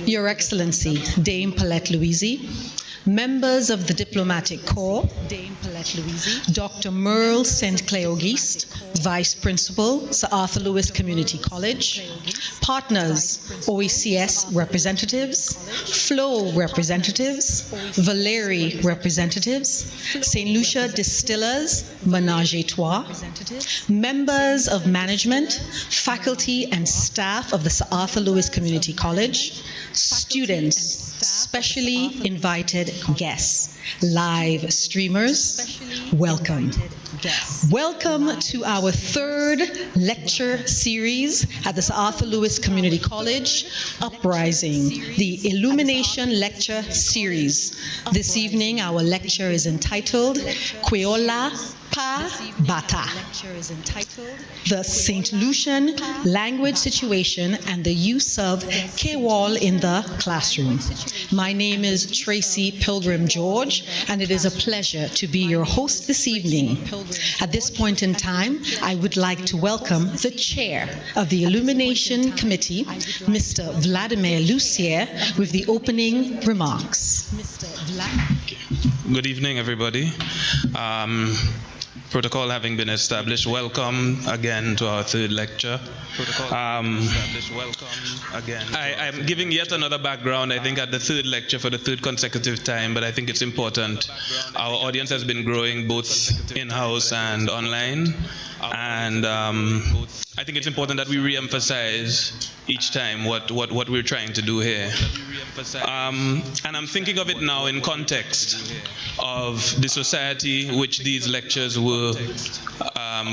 Your Excellency, Dame Paulette Louisi, members of the Diplomatic Corps, Dr. Merle St. Clair Auguste, Vice Principal, Sir Arthur Lewis Community College, partners, OECS representatives, FLOW representatives, Valeri representatives, St. Lucia Distillers, Menage a Trois, members of management, faculty and staff of the Sir Arthur Lewis Community College, students, specially invited guests, live streamers, welcome. Welcome to our third lecture series at the Sir Arthur Lewis Community College, Uprising, the Illumination Lecture Series. This evening, our lecture is entitled Kweyol Pa Bata, the St. Lucian language situation and the use of Kweyol in the classroom. My name is Tracy Pilgrim George, and it is a pleasure to be your host this evening. At this point in time, I would like to welcome the chair of the Illumination Committee, Mr. Vladimir Lucier, with the opening remarks. Good evening, everybody. Protocol having been established, welcome again to our third lecture. I'm giving yet another background, I think, at the third lecture for the third consecutive time, but I think it's important. Our audience has been growing both in-house and online, and I think it's important that we re-emphasize each time what we're trying to do here. And I'm thinking of it now in context of the society which these lectures were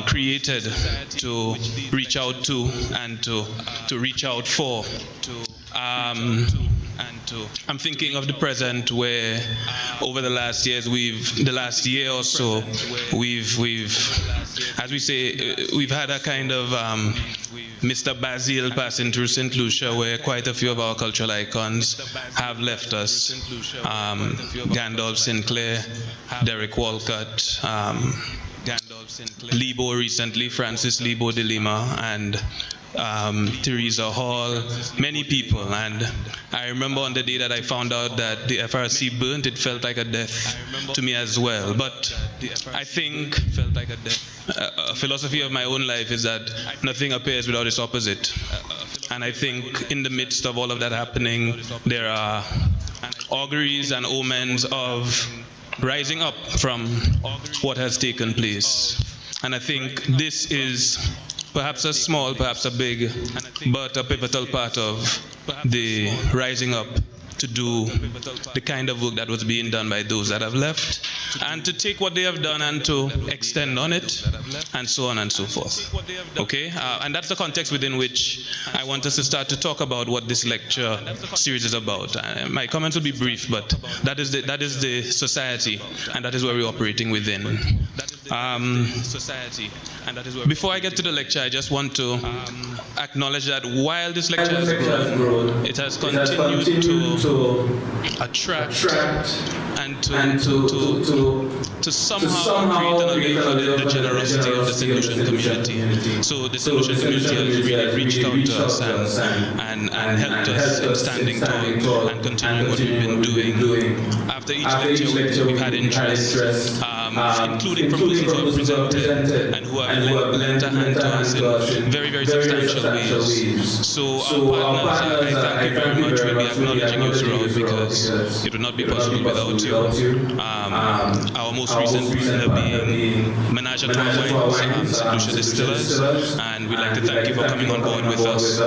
created to reach out to and to reach out for. I'm thinking of the present, where over the last years, the last year or so, we've as we say, we've had a kind of Mr. Basil passing through St. Lucia, where quite a few of our cultural icons have left us. Gandalf Sinclair, Derek Walcott, Lebo recently, Francis Lebo de Lima, and Teresa Hall, many people. And I remember on the day that I found out that the FRC burnt, it felt like a death to me as well. But I think a philosophy of my own life is that nothing appears without its opposite. And I think in the midst of all of that happening, there are auguries and omens of rising up from what has taken place. And I think this is perhaps a small, perhaps a big, but a pivotal part of the rising up to do the kind of work that was being done by those that have left, and to take what they have done and to extend on it, and so on and so forth. Okay? And that's the context within which I want us to start to talk about what this lecture series is about. My comments will be brief, but that is the society, and that is where we're operating within. Before I get to the lecture, I just want to acknowledge that while this lecture has grown, it has continued to attract and to somehow create an allure for the generosity of the St. Lucian community. So the St. Lucian community has really reached out to us and helped us in standing tall and continuing what we've been doing. After each lecture, we've had interest, including from persons who have presented and who have lent a hand to us in very, very substantial ways. So our partners, I thank you very much. We'll be acknowledging you throughout, because it would not be possible without you. Our most recent partner being Menage a Trois, St. Lucia Distillers, and we'd like to thank you for coming on board with us.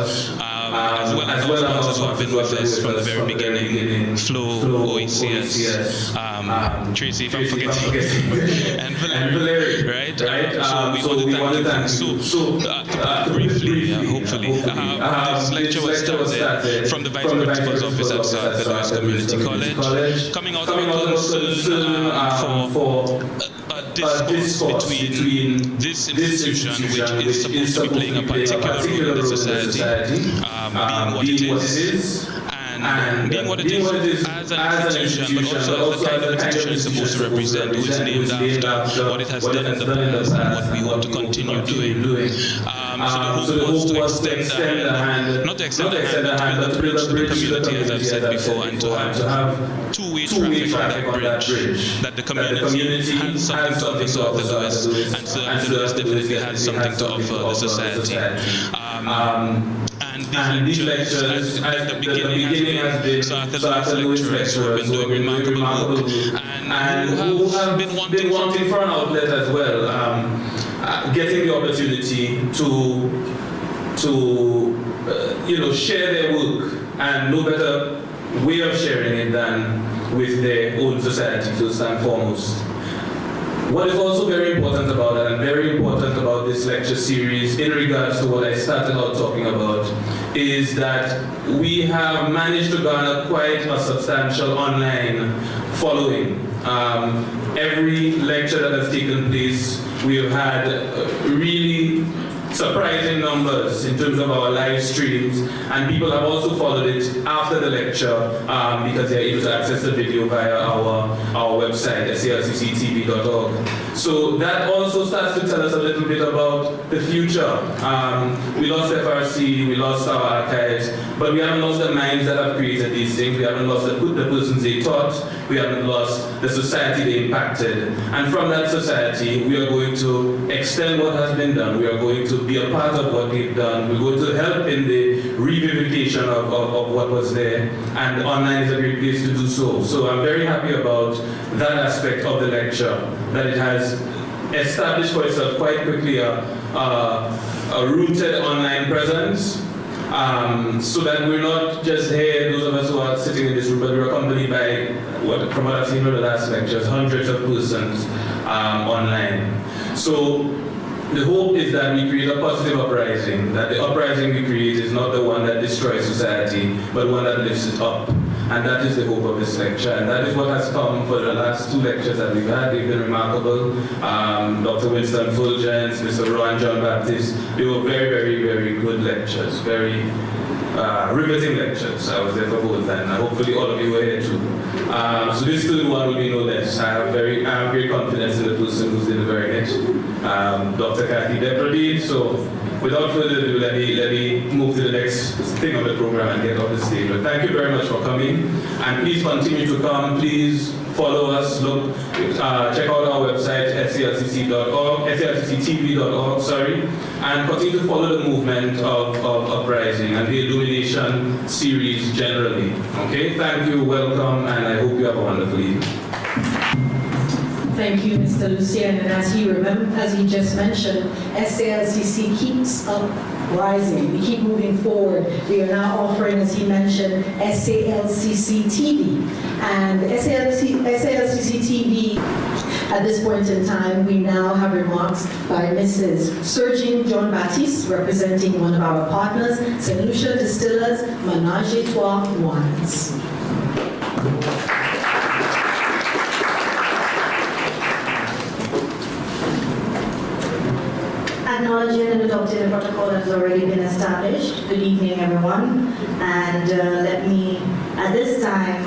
As well as our sponsors who have been with us from the very beginning, FLOW, OECS, Tracy, if I'm forgetting, and Valeri, right? So we want to thank you. So briefly, hopefully, this lecture was started from the Vice Principal's office at Sir Arthur Lewis Community College, coming out of a concern for discourse between this institution, which is supposed to be playing a particular role in the society, being what it is, and being what it is as an institution, but also as the kind of institution it's supposed to represent, which is named after what it has done in the past and what we want to continue doing. So the hope was to extend the hand, not to extend the hand, but to build a bridge to the community, as I've said before, and to have two-way traffic on that bridge, that the community has something to offer Sir Arthur Lewis, and Sir Arthur Lewis definitely has something to offer the society. And these lectures, at the beginning has been Sir Arthur Lewis lecturers who have been doing remarkable work, and who have been wanting for an outlet as well, getting the opportunity to share their work, and no better way of sharing it than with their own society, first and foremost. What is also very important about that, and very important about this lecture series in regards to what I started out talking about, is that we have managed to garner quite a substantial online following. Every lecture that has taken place, we have had really surprising numbers in terms of our live streams, and people have also followed it after the lecture because they're able to access the video via our website, salcctv.org. So that also starts to tell us a little bit about the future. We lost FRC, we lost our archives, but we haven't lost the minds that have created these things. We haven't lost the persons they taught. We haven't lost the society they impacted. And from that society, we are going to extend what has been done. We are going to be a part of what we've done. We're going to help in the revivification of what was there. And online is a great place to do so. So I'm very happy about that aspect of the lecture, that it has established for itself quite quickly a rooted online presence. So that we're not just here, those of us who are sitting in this room, but we're accompanied by, from what I've seen from the last lectures, hundreds of persons online. So the hope is that we create a positive uprising, that the uprising we create is not the one that destroys society, but one that lifts it up. And that is the hope of this lecture. And that is what has come for the last two lectures that we've had. They've been remarkable. Dr. Winston Fulgence, Mr. Rowan John Baptist, they were very, very, very good lectures, very riveting lectures. I was there for both, and hopefully all of you were here too. So this third one will be no less. I have great confidence in the person who's delivering it, Dr. Kathy Debrady. So without further ado, let me move to the next thing on the program and get off the stage. But thank you very much for coming, and please continue to come. Please follow us. Look, check out our website, salcctv.org, and continue to follow the movement of uprising and the Illumination series generally. Okay, thank you, welcome, and I hope you have a wonderful evening. Thank you, Mr. Lucien. And as he just mentioned, SALCC keeps up rising. We keep moving forward. We are now offering, as he mentioned, SALCC TV. And SALCC TV, at this point in time, we now have remarks by Mrs. Surgeon John Baptiste, representing one of our partners, St. Lucia Distillers, Menage a Trois Wines. Acknowledging and adopting the protocol that has already been established. Good evening, everyone. And let me, at this time,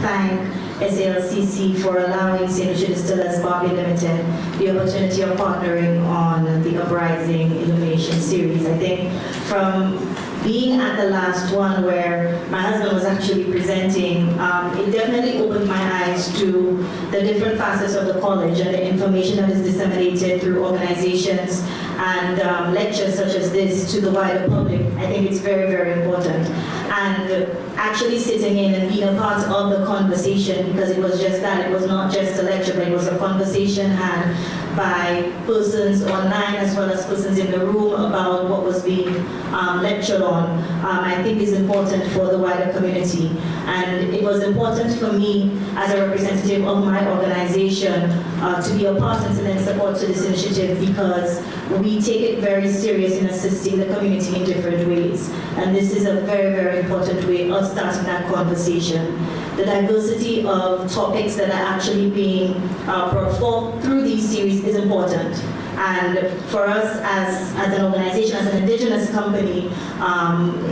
thank SALCC for allowing St. Lucia Distillers Barclay Limited the opportunity of partnering on the Uprising Illumination series. I think from being at the last one where my husband was actually presenting, it definitely opened my eyes to the different facets of the college and the information that is disseminated through organizations and lectures such as this to the wider public. I think it's very, very important. And actually sitting in and being a part of the conversation, because it was just that, it was not just a lecture, but it was a conversation had by persons online as well as persons in the room about what was being lectured on, I think is important for the wider community. And it was important for me as a representative of my organization to be a part and to lend support to this initiative, because we take it very serious in assisting the community in different ways. And this is a very, very important way of starting that conversation. The diversity of topics that are actually being brought forth through these series is important. And for us as an organization, as an indigenous company,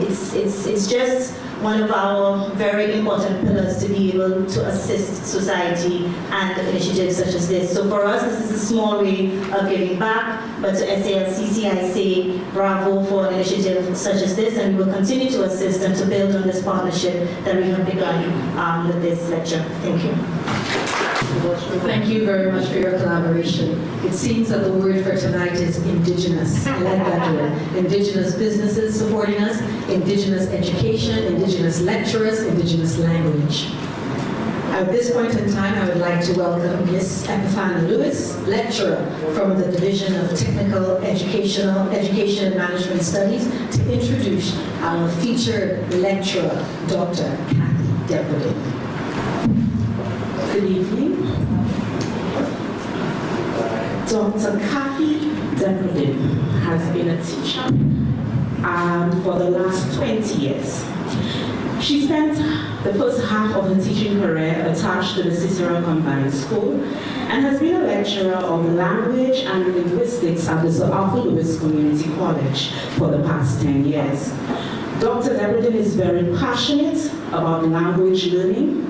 it's just one of our very important pillars to be able to assist society and initiatives such as this. So for us, this is a small way of giving back, but to SALCC, I say bravo for an initiative such as this, and we will continue to assist and to build on this partnership that we have begun with this lecture. Thank you. Thank you very much for your collaboration. It seems that the word for tonight is indigenous. I like that word. Indigenous businesses supporting us, indigenous education, indigenous lecturers, indigenous language. At this point in time, I would like to welcome Ms. Epifana Lewis, lecturer from the Division of Technical Education and Management Studies, to introduce our featured lecturer, Dr. Kathy Debordin. Good evening. Dr. Kathy Debordin has been a teacher for the last 20 years. She spent the first half of her teaching career attached to the Cicero Combined School and has been a lecturer of language and linguistics at the Sir Arthur Lewis Community College for the past 10 years. Dr. Debordin is very passionate about language learning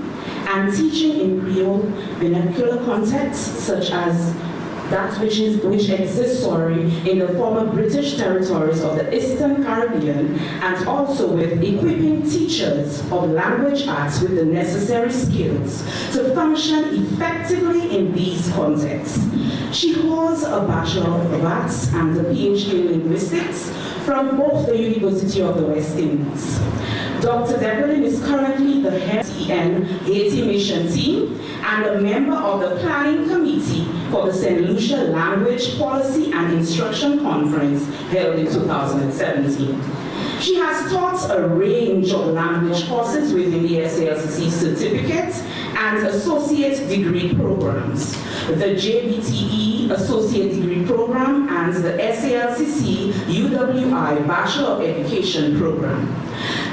and teaching in Creole vernacular contexts such as that which exists in the former British territories of the Eastern Caribbean, and also with equipping teachers of language arts with the necessary skills to function effectively in these contexts. She holds a Bachelor of Arts and a PhD in Linguistics from both the University of the West Indies. Dr. Debordin is currently the head of the Haiti Mission Team and a member of the Planning Committee for the St. Lucia Language Policy and Instruction Conference held in 2017. She has taught a range of language courses within the SALCC certificate and associate degree programs, the JBTE Associate Degree Program and the SALCC UWI Bachelor of Education Program.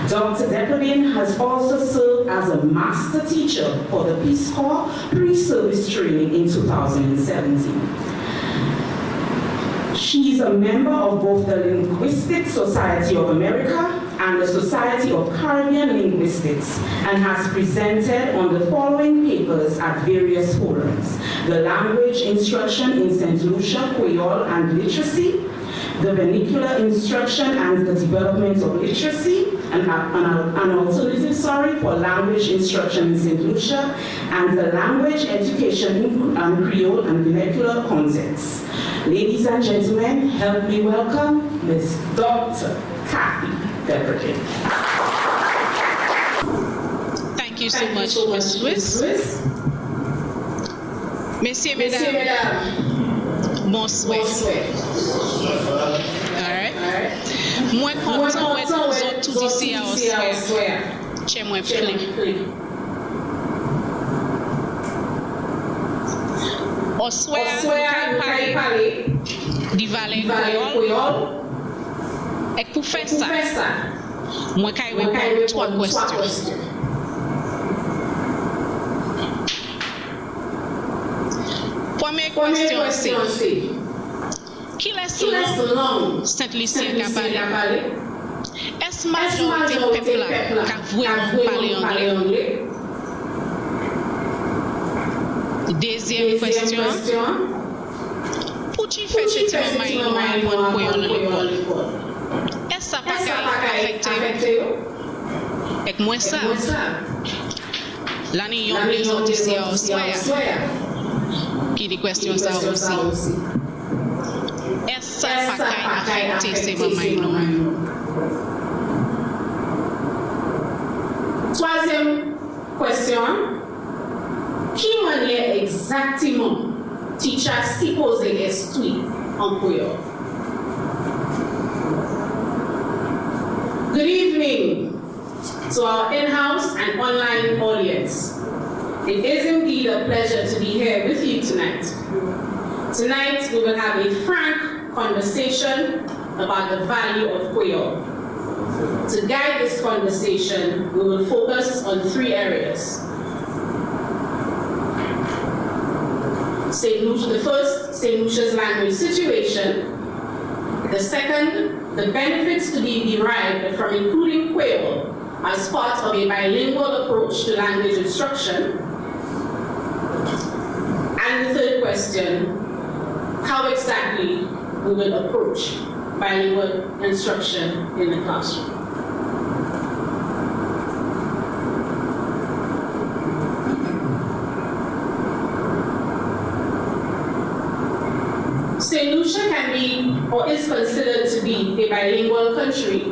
Dr. Debordin has also served as a master teacher for the Peace Corps pre-service training in 2017. She is a member of both the Linguistic Society of America and the Society of Caribbean Linguistics and has presented on the following papers at various forums: the language instruction in St. Lucia, Kweyol and literacy, the vernacular instruction and the development of literacy, an alternative for language instruction in St. Lucia, and the language education in Creole and vernacular contexts. Ladies and gentlemen, help me welcome Ms. Dr. Kathy Debordin. Thank you so much, Ms. Lewis. Messieurs, mesdames, bonsoir. All right. Moi content d'être tous ici à Oswell. Chez moi plein. Oswell, nous parler du Valais Kweyol. Et pour faire ça, moi je vais répondre 3 questions. Première question, c'est qui laisse langue Saint-Lucien qui a parlé? Est-ce majorité du peuple qui a vraiment parlé anglais? Deuxième question, pour qui fait ce type de maïs à l'école? Est-ce que ça n'a pas affecté? Et moi ça, l'année yon les autres ici à Oswell, qui des questions ça aussi. Est-ce que ça n'a pas affecté ces maïs? Troisième question. Qui manière exactement teacher supposé instruire en Kweyol? Good evening to our in-house and online audience. It is indeed a pleasure to be here with you tonight. Tonight we will have a frank conversation about the value of Kweyol. To guide this conversation, we will focus on 3 areas. The first, St. Lucia's language situation. The second, the benefits to be derived from including Kweyol as part of a bilingual approach to language instruction? And the third question, how exactly we will approach bilingual instruction in the classroom? St. Lucia can be, or is considered to be, a bilingual country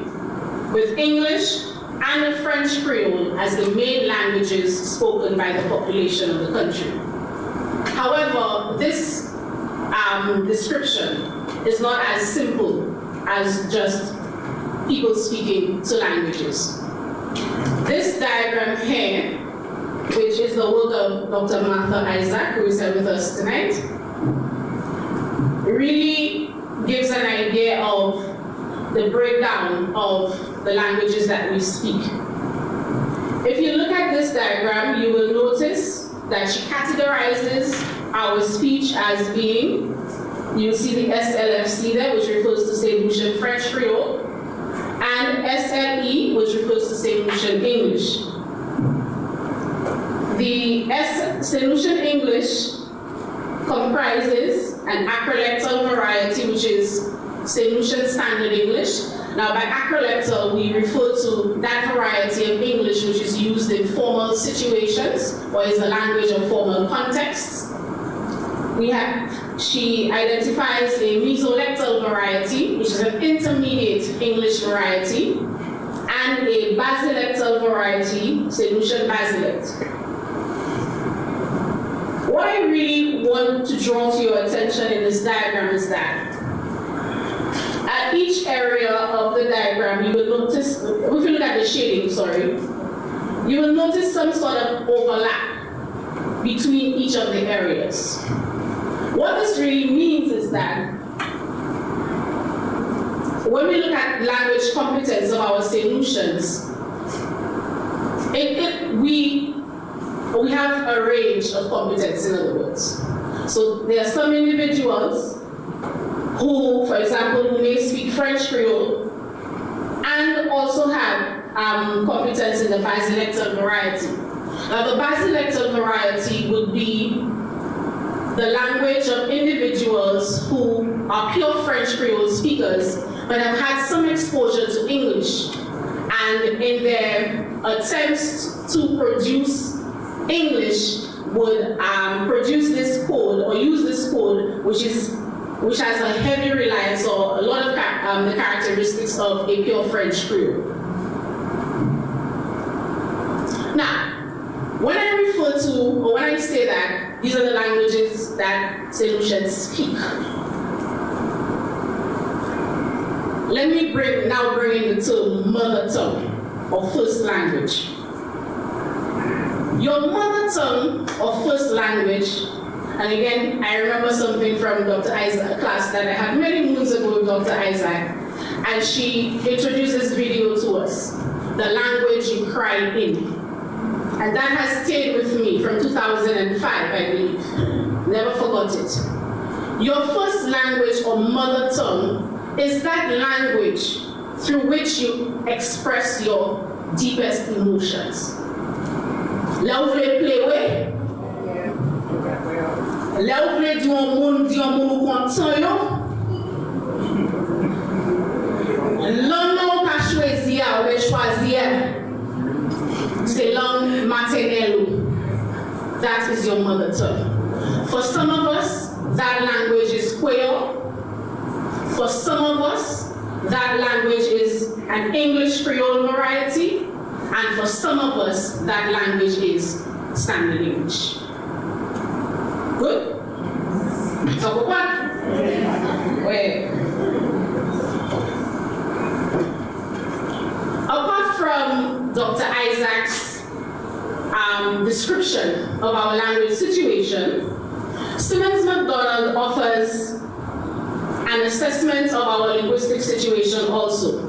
with English and a French Creole as the main languages spoken by the population of the country. However, this description is not as simple as just people speaking two languages. This diagram here, which is the work of Dr. Martha Isaac, who is here with us tonight, really gives an idea of the breakdown of the languages that we speak. If you look at this diagram, you will notice that she categorizes our speech as being, you see the SLFC there, which refers to St. Lucian French Creole, and SLE, which refers to St. Lucian English. The St. Lucian English comprises an acrolectal variety, which is St. Lucian Standard English. Now, by acrolectal, we refer to that variety of English which is used in formal situations or is the language of formal contexts. She identifies a mesolectal variety, which is an intermediate English variety, and a basilectal variety, St. Lucian Basilect. What I really want to draw to your attention in this diagram is that at each area of the diagram, you will notice, if you look at the shading, you will notice some sort of overlap between each of the areas. What this really means is that when we look at language competence of our St. Lucians, we have a range of competence, in other words. So there are some individuals who, for example, who may speak French Creole and also have competence in the basilectal variety. Now, the basilectal variety would be the language of individuals who are pure French Creole speakers but have had some exposure to English, and in their attempts to produce English would produce this code or use this code which has a heavy reliance or a lot of the characteristics of a pure French Creole. Now, when I refer to, or when I say that these are the languages that St. Lucians speak, let me now bring in the term mother tongue or first language. Your mother tongue or first language, and again, I remember something from Dr. Isaac, a class that I had many moons ago with Dr. Isaac, and she introduced this video to us, the language you cry in. And that has stayed with me from 2005, I believe. Never forgot it. Your first language or mother tongue is that language through which you express your deepest emotions. Là où vous voulez pleurer, là où vous voulez dire un monde content yo, l'homme n'a pas choisi, ou bien choisir, c'est langue maternelle. That is your mother tongue. For some of us, that language is Kweyol. For some of us, that language is an English Creole variety. And for some of us, that language is Standard English. Good? So what? Wait. Apart from Dr. Isaac's description of our language situation, Simmons McDonald offers an assessment of our linguistic situation also.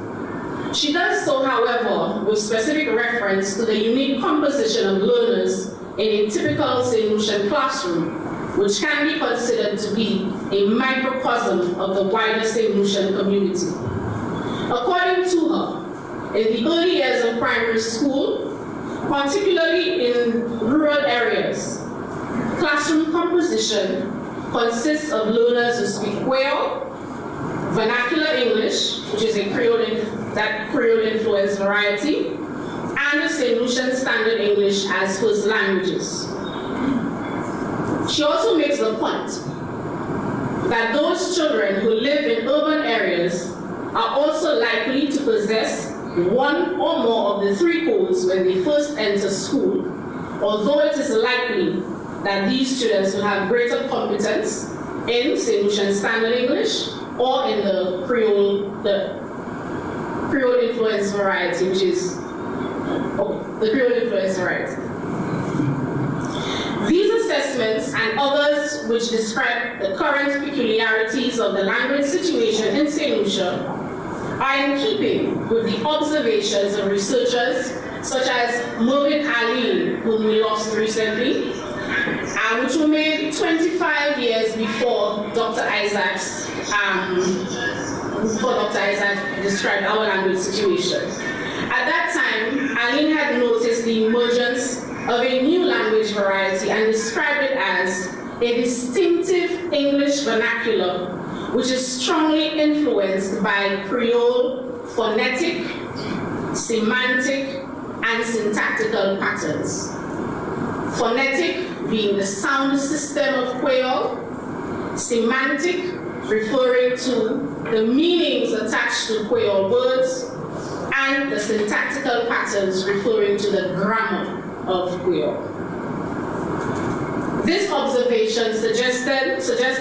She does so, however, with specific reference to the unique composition of learners in a typical St. Lucian classroom, which can be considered to be a microcosm of the wider St. Lucian community. According to her, in the early years of primary school, particularly in rural areas. Classroom composition consists of learners who speak Kweyol, vernacular English, which is a Creole influenced variety, and the St. Lucian Standard English as first languages. She also makes the point that those children who live in urban areas are also likely to possess one or more of the three codes when they first enter school, although it is likely that these students will have greater competence in St. Lucian Standard English or in the Creole influence variety, which is the Creole influence variety. These assessments and others which describe the current peculiarities of the language situation in St. Lucia are in keeping with the observations of researchers such as Mervyn Ali, whom we lost recently, which were made 25 years before Dr. Isaacs described our language situation. At that time, Aline had noticed the emergence of a new language variety and described it as a distinctive English vernacular, which is strongly influenced by Creole phonetic, semantic, and syntactical patterns. Phonetic being the sound system of Kweyol, semantic referring to the meanings attached to Kweyol words, and the syntactical patterns referring to the grammar of Kweyol. This observation suggests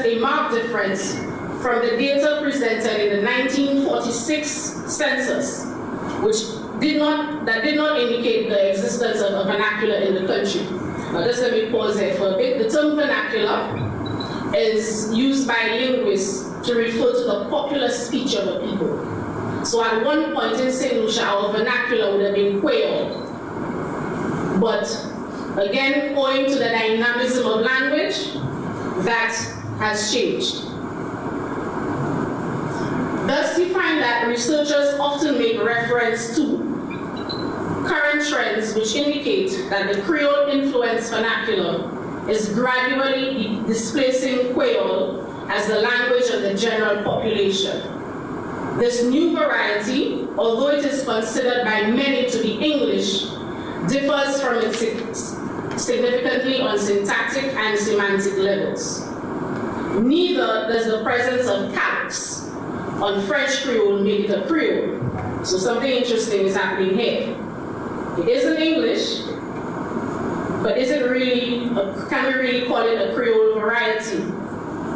a marked difference from the data presented in the 1946 census, that did not indicate the existence of a vernacular in the country. Now just let me pause there for a bit. The term vernacular is used by linguists to refer to the popular speech of a people. So at one point in St. Lucia, our vernacular would have been Kweyol. But again, owing to the dynamism of language, that has changed. Thus, we find that researchers often make reference to current trends which indicate that the Creole influenced vernacular is gradually displacing Kweyol as the language of the general population. This new variety, although it is considered by many to be English, differs from it significantly on syntactic and semantic levels. Neither does the presence of caps on French Creole make it a Creole. So something interesting is happening here. It isn't English, but is it really, can we really call it a Creole variety?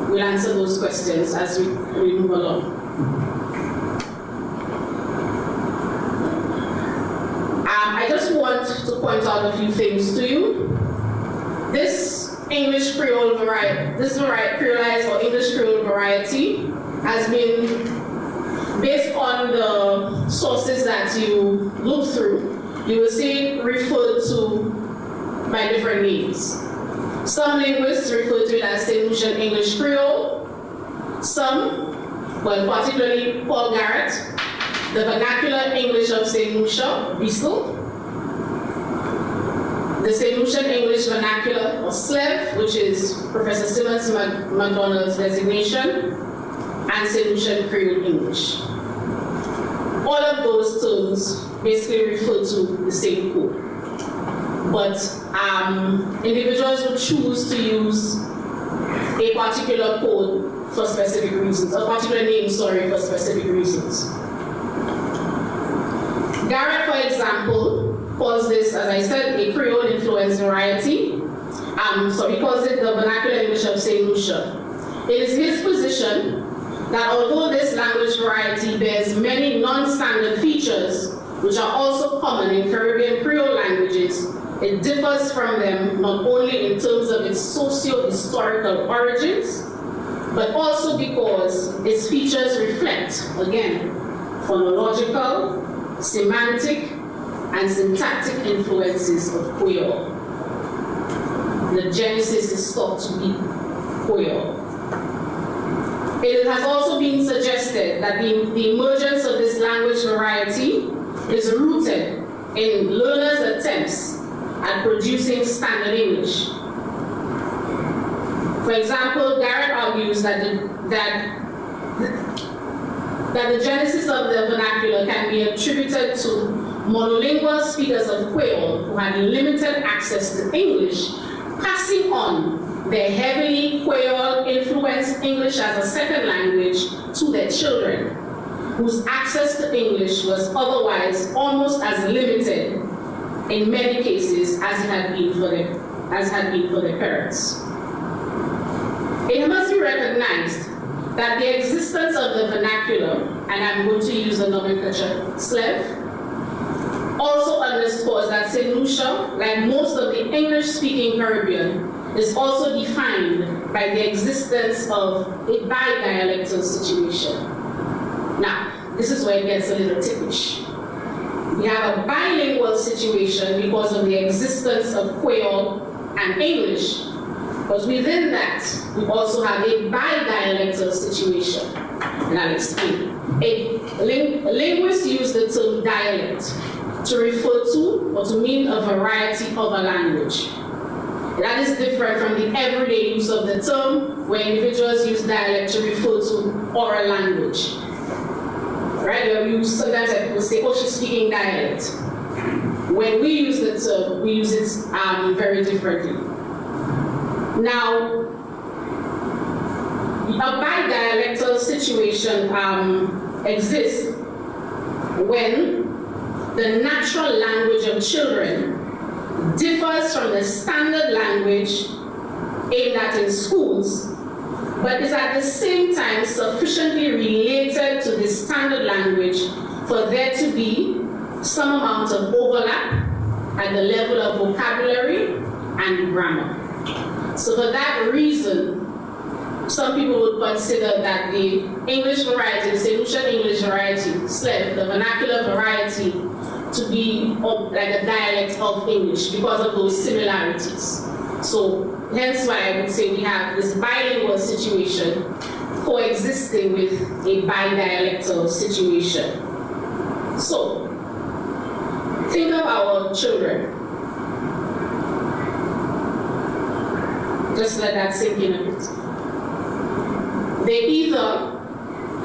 We'll answer those questions as we move along. I just want to point out a few things to you. This English Creole variety, Creolized or English Creole variety has been based on the sources that you look through. You will see it referred to by different names. Some linguists refer to it as St. Lucian English Creole. Some, well, particularly Paul Garrett, the vernacular English of St. Lucia, Bristol. The St. Lucian English Vernacular, or SLEV, which is Professor Simmons McDonald's designation, and St. Lucian Creole English. All of those terms basically refer to the same code. But individuals will choose to use a particular code for specific reasons, a particular name, for specific reasons. Garrett, for example, calls this, as I said, a Creole influence variety. So he calls it the vernacular English of St. Lucia. It is his position that although this language variety bears many non-standard features, which are also common in Caribbean Creole languages, it differs from them not only in terms of its socio-historical origins, but also because its features reflect, again, phonological, semantic, and syntactic influences of Kweyol. The genesis is thought to be Kweyol. It has also been suggested that the emergence of this language variety is rooted in learners' attempts at producing standard English. For example, Garrett argues that the genesis of the vernacular can be attributed to monolingual speakers of Kweyol who had limited access to English, passing on their heavily Kweyol-influenced English as a second language to their children, whose access to English was otherwise almost as limited in many cases as it had been for their parents. It must be recognized that the existence of the vernacular, and I'm going to use the nomenclature SLEV, also underscores that St. Lucia, like most of the English-speaking Caribbean, is also defined by the existence of a bi-dialectal situation. Now, this is where it gets a little ticklish. We have a bilingual situation because of the existence of Kweyol and English, but within that, we also have a bi-dialectal situation. And I'll explain. Linguists use the term dialect to refer to or to mean a variety of a language. That is different from the everyday use of the term, where individuals use dialect to refer to oral language. Right? Sometimes people say, oh, she's speaking dialect. When we use the term, we use it very differently. Now, a bi-dialectal situation exists when the natural language of children differs from the standard language aimed at in schools, but is at the same time sufficiently related to the standard language for there to be some amount of overlap at the level of vocabulary and grammar. So for that reason, some people would consider that the English variety, the St. Lucian English variety, SLEV, the vernacular variety, to be like a dialect of English because of those similarities. So hence why I would say we have this bilingual situation coexisting with a bi-dialectal situation. So think of our children. Just let that sink in a bit. They either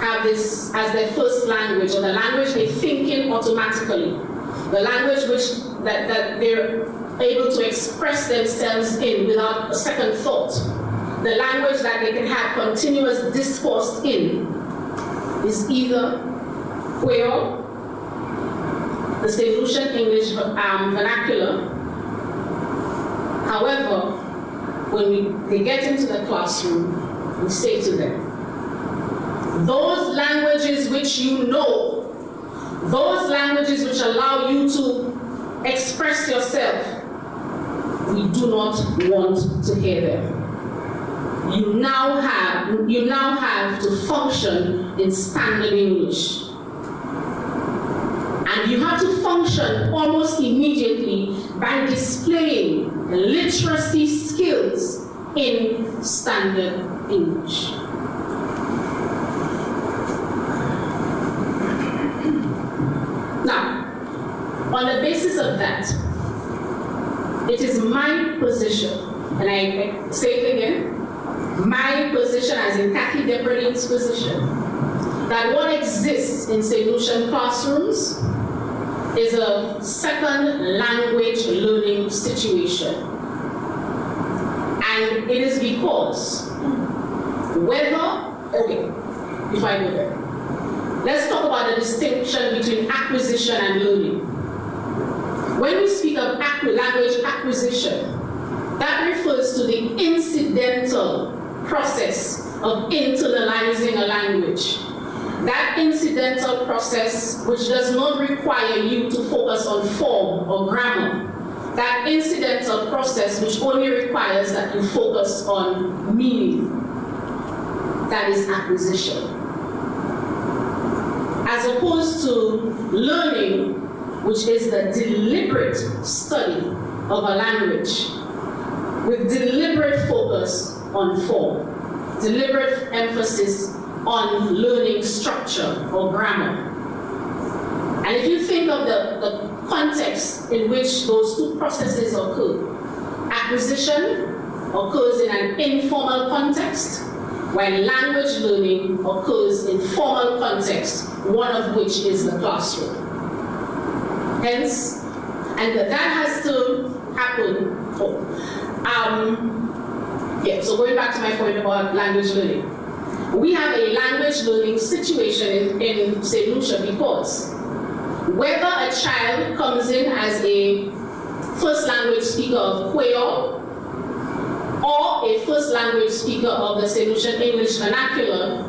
have this as their first language, or the language they think in automatically, the language that they're able to express themselves in without a second thought, the language that they can have continuous discourse in is either Kweyol, the St. Lucian English vernacular. However, when they get into the classroom, we say to them, those languages which you know, those languages which allow you to express yourself, we do not want to hear them. You now have to function in standard English. And you have to function almost immediately by displaying literacy skills in standard English. Now, on the basis of that, it is my position, and I say it again, my position as in Kathy Debrelin's position, that what exists in St. Lucian classrooms is a second language learning situation. And it is because before I go there, let's talk about the distinction between acquisition and learning. When we speak of language acquisition, that refers to the incidental process of internalizing a language. That incidental process which does not require you to focus on form or grammar. That incidental process which only requires that you focus on meaning. That is acquisition. As opposed to learning, which is the deliberate study of a language with deliberate focus on form, deliberate emphasis on learning structure or grammar. And if you think of the context in which those two processes occur, acquisition occurs in an informal context, while language learning occurs in formal context, one of which is the classroom. Hence, and that has to happen. So going back to my point about language learning. We have a language learning situation in St. Lucia because whether a child comes in as a first language speaker of Kweyol or a first language speaker of the St. Lucian English vernacular,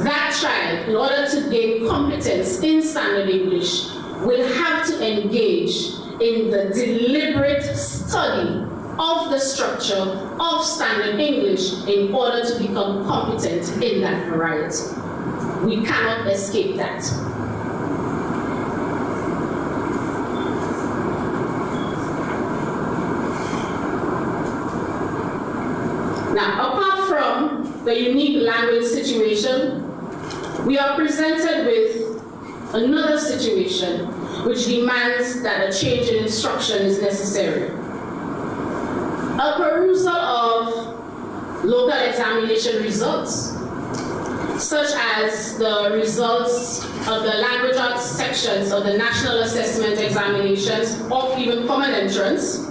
that child, in order to gain competence in standard English, will have to engage in the deliberate study of the structure of standard English in order to become competent in that variety. We cannot escape that. Now, apart from the unique language situation, we are presented with another situation which demands that a change in instruction is necessary. A perusal of local examination results, such as the results of the language arts sections of the national assessment examinations or even common entrance,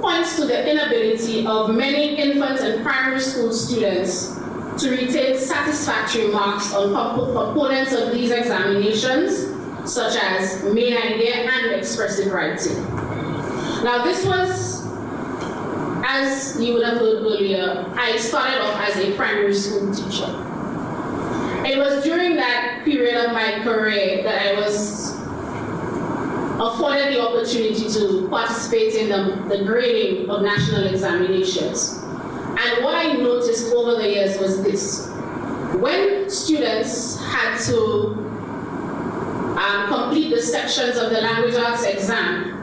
points to the inability of many infant and primary school students to retain satisfactory marks on components of these examinations, such as main idea and expressive writing. Now this was, as you would have heard earlier, I started off as a primary school teacher. It was during that period of my career that I was afforded the opportunity to participate in the grading of national examinations. And what I noticed over the years was this. When students had to complete the sections of the language arts exam,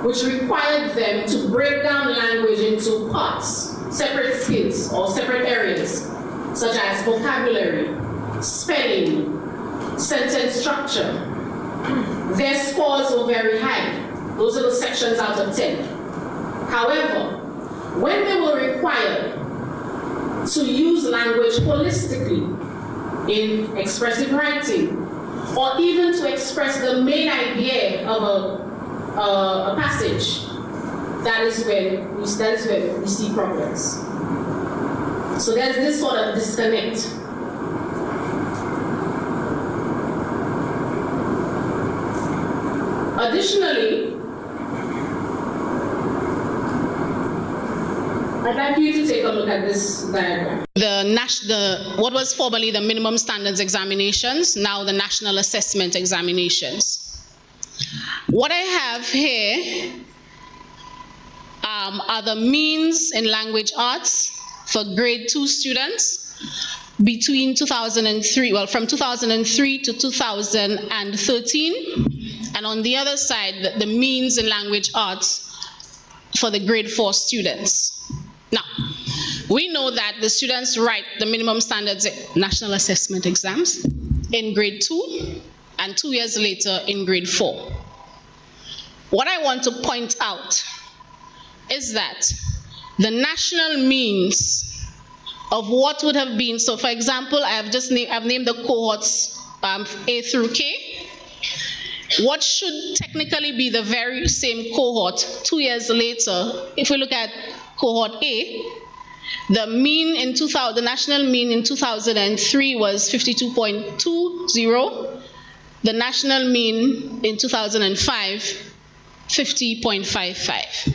which required them to break down language into parts, separate skills or separate areas, such as vocabulary, spelling, sentence structure, their scores were very high. Those are the sections out of 10. However, when they were required to use language holistically in expressive writing, or even to express the main idea of a passage, that is when we see problems. So there's this sort of disconnect. Additionally, I'd like you to take a look at this diagram. What was formerly the minimum standards examinations, now the national assessment examinations. What I have here are the means in language arts for grade 2 students between 2003, well, from 2003 to 2013. And on the other side, the means in language arts for the grade 4 students. Now, we know that the students write the minimum standards national assessment exams in grade 2 and 2 years later in grade 4. What I want to point out is that the national means of what would have been, so for example, I've named the cohorts A through K. What should technically be the very same cohort 2 years later, if we look at cohort A, the mean in the national mean in 2003 was 52.20. The national mean in 2005, 50.55.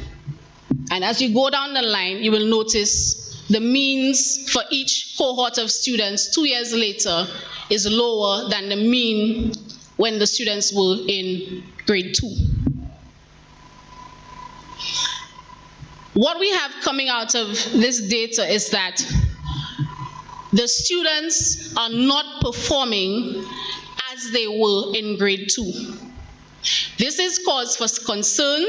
And as you go down the line, you will notice the means for each cohort of students 2 years later is lower than the mean when the students were in grade 2. What we have coming out of this data is that the students are not performing as they were in grade 2. This is cause for concern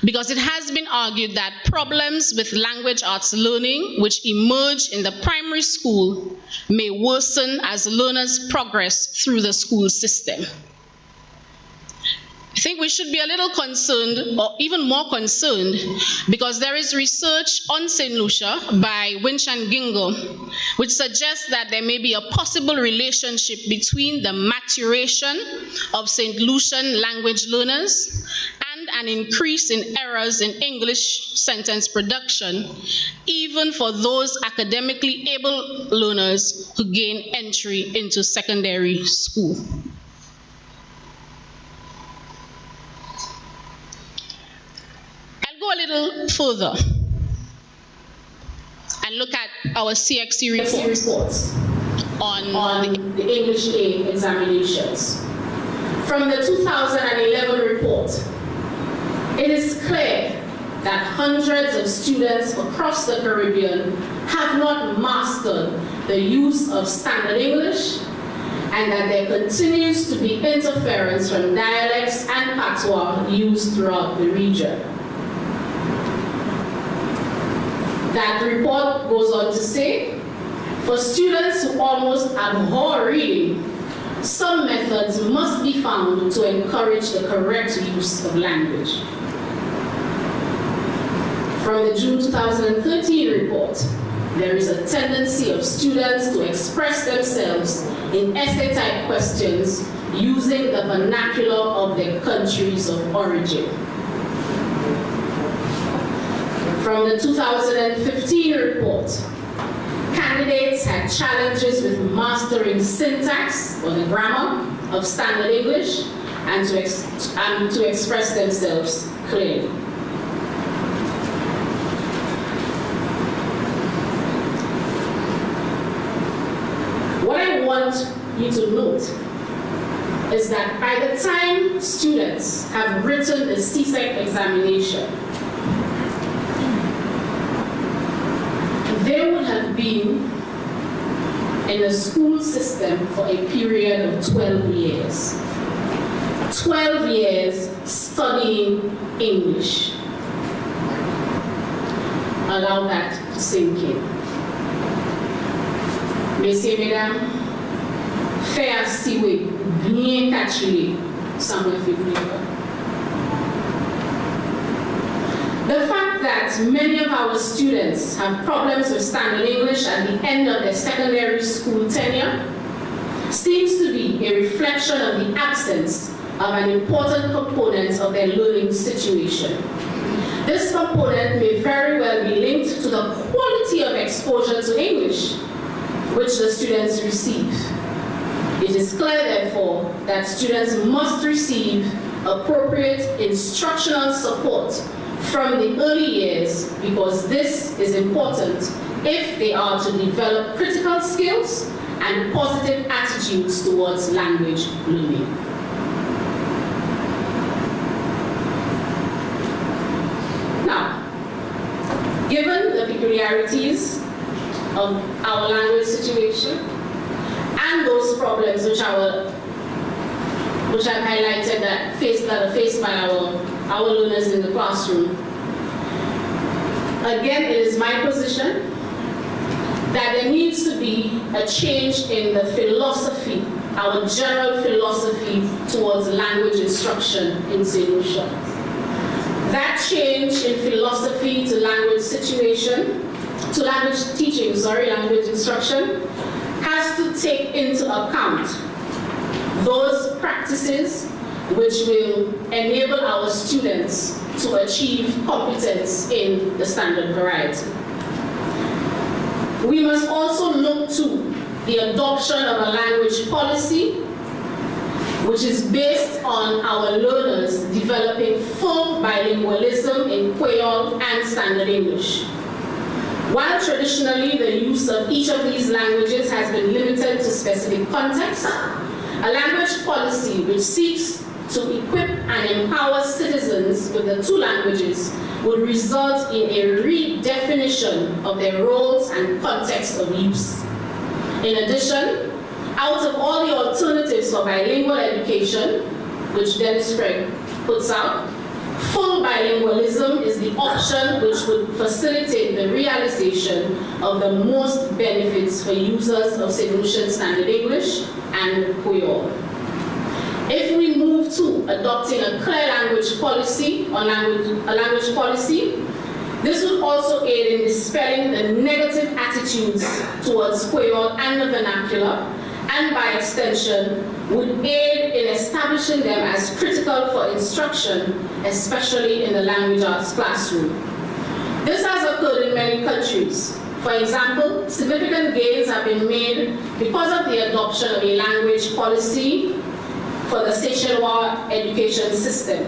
because it has been argued that problems with language arts learning which emerge in the primary school may worsen as learners progress through the school system. I think we should be a little concerned, or even more concerned, because there is research on St. Lucia by Winch and Gingo, which suggests that there may be a possible relationship between the maturation of St. Lucian language learners and an increase in errors in English sentence production, even for those academically able learners who gain entry into secondary school. A little further and look at our CXC reports on the English A examinations. From the 2011 report, it is clear that hundreds of students across the Caribbean have not mastered the use of standard English, and that there continues to be interference from dialects and patois used throughout the region. That report goes on to say, for students who almost abhor reading, some methods must be found to encourage the correct use of language. From the June 2013 report, there is a tendency of students to express themselves in essay-type questions using the vernacular of their countries of origin. From the 2015 report, candidates had challenges with mastering syntax or the grammar of standard English and to express themselves clearly. What I want you to note is that by the time students have written the CSEC examination, they would have been in the school system for a period of 12 years. 12 years studying English. Allow that to sink in. Messieurs, mesdames, faire siwe, bien catchy, somewhere The fact that many of our students have problems with standard English at the end of their secondary school tenure seems to be a reflection of the absence of an important component of their learning situation. This component may very well be linked to the quality of exposure to English which the students receive. It is clear, therefore, that students must receive appropriate instructional support from the early years, because this is important if they are to develop critical skills and positive attitudes towards language learning. Now, given the peculiarities of our language situation and those problems which I've highlighted that are faced by our learners in the classroom. Again, it is my position that there needs to be a change in the philosophy, our general philosophy towards language instruction in St. Lucia. That change in philosophy to language language instruction, has to take into account those practices which will enable our students to achieve competence in the standard variety. We must also look to the adoption of a language policy which is based on our learners developing full bilingualism in Kweyol and Standard English. While traditionally the use of each of these languages has been limited to specific contexts, a language policy which seeks to equip and empower citizens with the two languages would result in a redefinition of their roles and context of use. In addition, out of all the alternatives for bilingual education, which Dennis Craig puts out, Full bilingualism is the option which would facilitate the realization of the most benefits for users of St. Lucian Standard English and Kweyol. If we move to adopting a clear language policy or a language policy, this would also aid in dispelling the negative attitudes towards Kweyol and the vernacular, and by extension, would aid in establishing them as critical for instruction, especially in the language arts classroom. This has occurred in many countries. For example, significant gains have been made because of the adoption of a language policy for the Seychellois education system.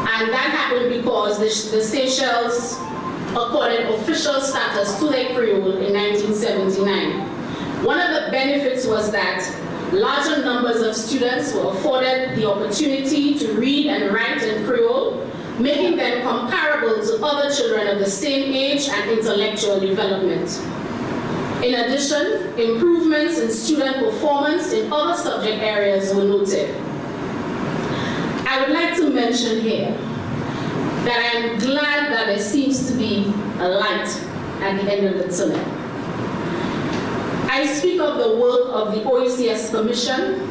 And that happened because the Seychelles accorded official status to their Creole in 1979. One of the benefits was that larger numbers of students were afforded the opportunity to read and write in Creole, making them comparable to other children of the same age and intellectual development. In addition, improvements in student performance in other subject areas were noted. I would like to mention here that I am glad that there seems to be a light at the end of the tunnel. I speak of the work of the OECS Commission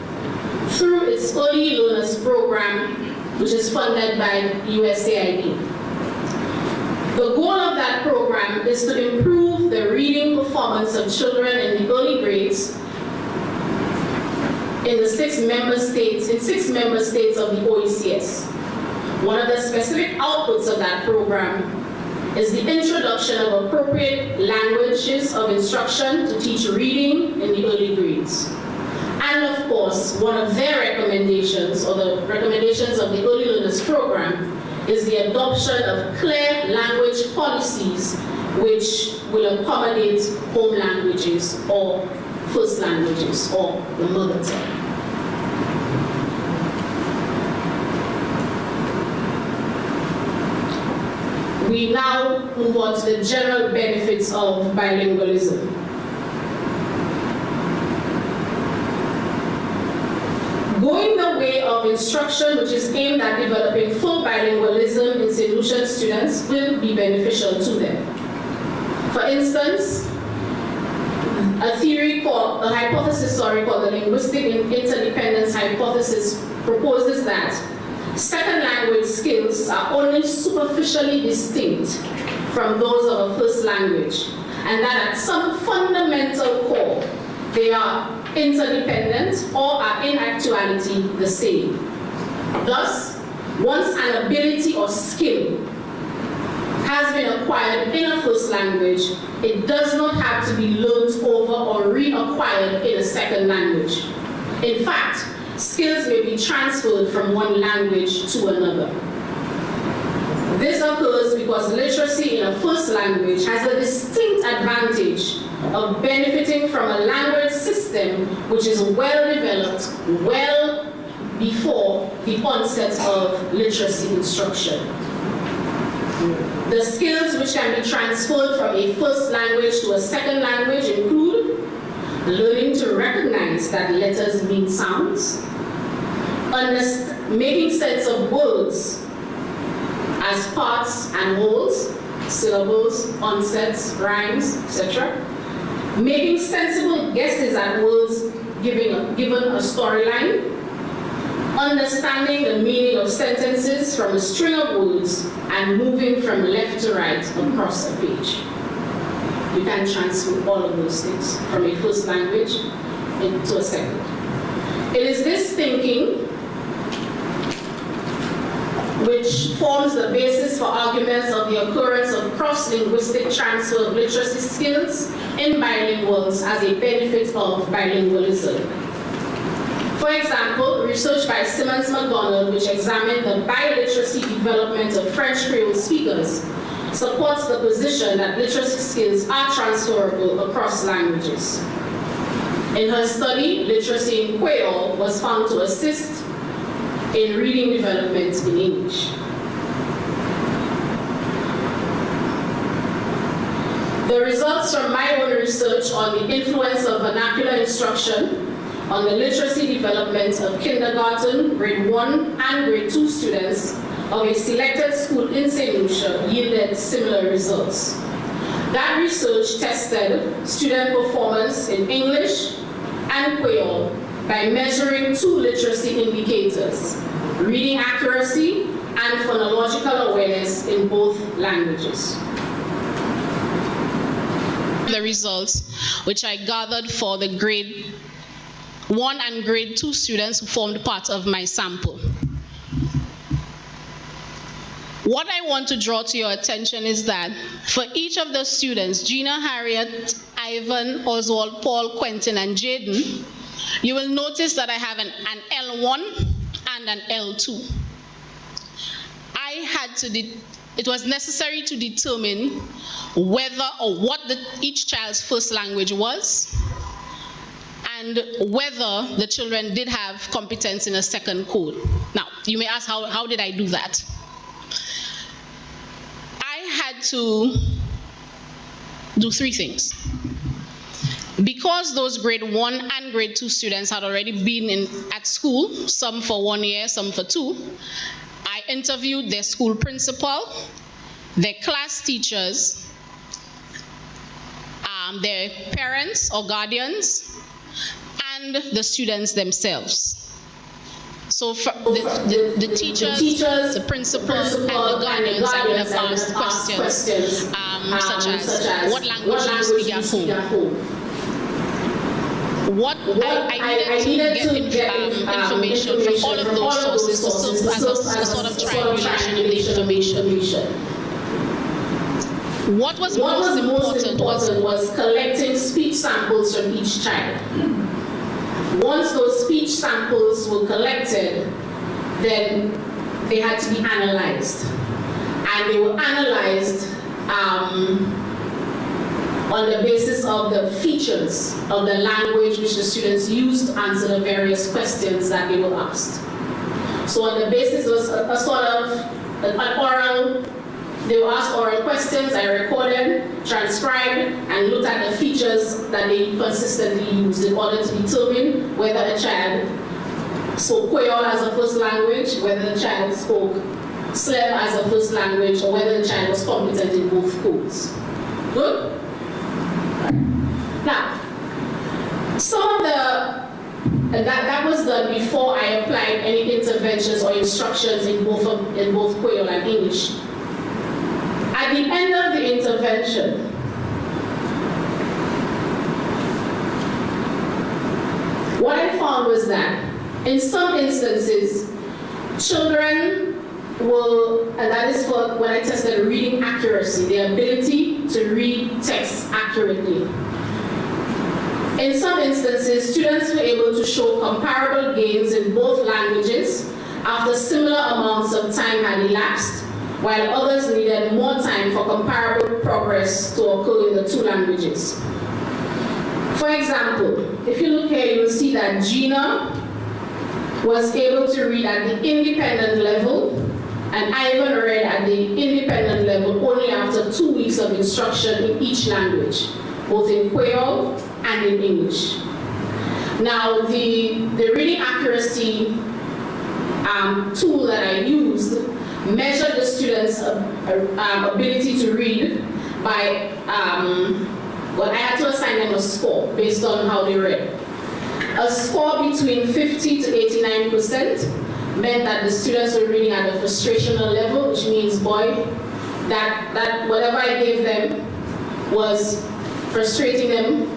through its Early Learners Program, which is funded by USAID. The goal of that program is to improve the reading performance of children in the early grades in 6 member states of the OECS. One of the specific outputs of that program is the introduction of appropriate languages of instruction to teach reading in the early grades. And of course, one of their recommendations, or the recommendations of the Early Learners Program, is the adoption of clear language policies which will accommodate home languages or first languages or the mother tongue. We now move on to the general benefits of bilingualism. Going the way of instruction, which is aimed at developing full bilingualism in St. Lucian students, will be beneficial to them. For instance, a hypothesis called the linguistic interdependence hypothesis proposes that second language skills are only superficially distinct from those of a first language, and that at some fundamental core, they are interdependent or are in actuality the same. Thus, once an ability or skill has been acquired in a first language, it does not have to be learnt over or reacquired in a second language. In fact, skills may be transferred from one language to another. This occurs because literacy in a first language has a distinct advantage of benefiting from a language system which is well developed well before the onset of literacy instruction. The skills which can be transferred from a first language to a second language include learning to recognize that letters mean sounds, making sense of words as parts and wholes, syllables, onsets, rhymes, etc. Making sensible guesses at words given a storyline. Understanding the meaning of sentences from a string of words and moving from left to right across a page. You can transfer all of those things from a first language into a second. It is this thinking which forms the basis for arguments of the occurrence of cross-linguistic transfer of literacy skills in bilinguals as a benefit of bilingualism. For example, research by Simmons MacDonald, which examined the biliteracy development of French Creole speakers, supports the position that literacy skills are transferable across languages. In her study, literacy in Kweyol was found to assist in reading development in English. The results from my own research on the influence of vernacular instruction on the literacy development of kindergarten, grade 1 and grade 2 students of a selected school in St. Lucia yielded similar results. That research tested student performance in English and Kweyol by measuring 2 literacy indicators, reading accuracy and phonological awareness in both languages. The results which I gathered for the grade 1 and grade 2 students who formed part of my sample. What I want to draw to your attention is that for each of the students, Gina, Harriet, Ivan, Oswald, Paul, Quentin, and Jaden, you will notice that I have an L1 and an L2. It was necessary to determine whether or what each child's first language was, and whether the children did have competence in a second code. Now, you may ask, how did I do that? I had to do 3 things. Because those grade 1 and grade 2 students had already been at school, some for 1 year, some for 2, I interviewed their school principal, their class teachers, their parents or guardians, and the students themselves. So for the teachers, the principal, and the guardians, I would have asked questions such as, what language do you speak at home? I needed to get information from all of those sources to serve as a sort of triangulation of the information. What was most important was collecting speech samples from each child. Once those speech samples were collected, then they had to be analyzed. And they were analyzed on the basis of the features of the language which the students used to answer the various questions that they were asked. So on the basis of a sort of an oral, they were asked oral questions, I recorded, transcribed, and looked at the features that they consistently used in order to determine whether a child spoke Kweyol as a first language, whether the child spoke Slave as a first language, or whether the child was competent in both codes. Good? Now, some of that was done before I applied any interventions or instructions in both Kweyol and English. At the end of the intervention, what I found was that in some instances, children will, and that is for when I tested reading accuracy, the ability to read text accurately. In some instances, students were able to show comparable gains in both languages after similar amounts of time had elapsed, while others needed more time for comparable progress to occur in the 2 languages. For example, if you look here, you will see that Gina was able to read at the independent level, and Ivan read at the independent level only after 2 weeks of instruction in each language, both in Kweyol and in English. Now, the reading accuracy tool that I used measured the students' ability to read by, well, I had to assign them a score based on how they read. A score between 50 to 89% meant that the students were reading at a frustrational level, which means, boy, that whatever I gave them was frustrating them.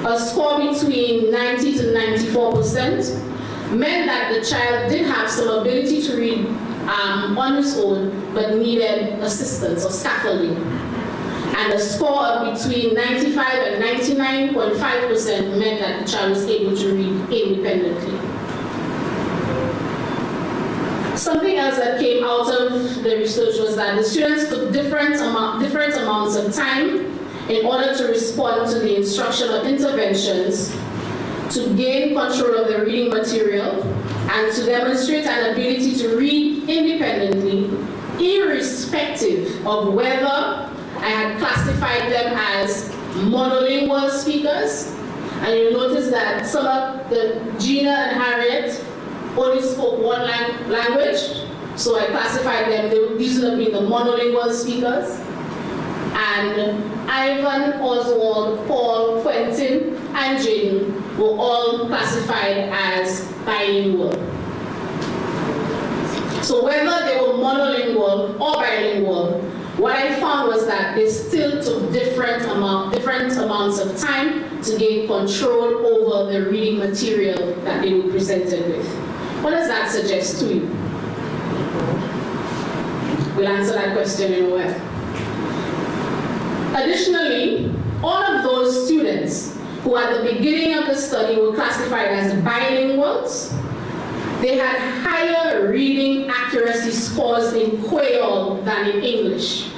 A score between 90 to 94% meant that the child did have some ability to read on his own, but needed assistance or scaffolding. And a score of between 95 and 99.5% meant that the child was able to read independently. Something else that came out of the research was that the students took different amounts of time in order to respond to the instructional interventions, to gain control of the reading material, and to demonstrate an ability to read independently, irrespective of whether I had classified them as monolingual speakers, And you'll notice that some of Gina and Harriet only spoke one language, so I classified them. These would have been the monolingual speakers. And Ivan, Oswald, Paul, Quentin, and Jaden were all classified as bilingual. So whether they were monolingual or bilingual, what I found was that they still took different amounts of time to gain control over the reading material that they were presented with. What does that suggest to you? We'll answer that question in a while. Additionally, all of those students who at the beginning of the study were classified as bilinguals, they had higher reading accuracy scores in Kweyol than in English.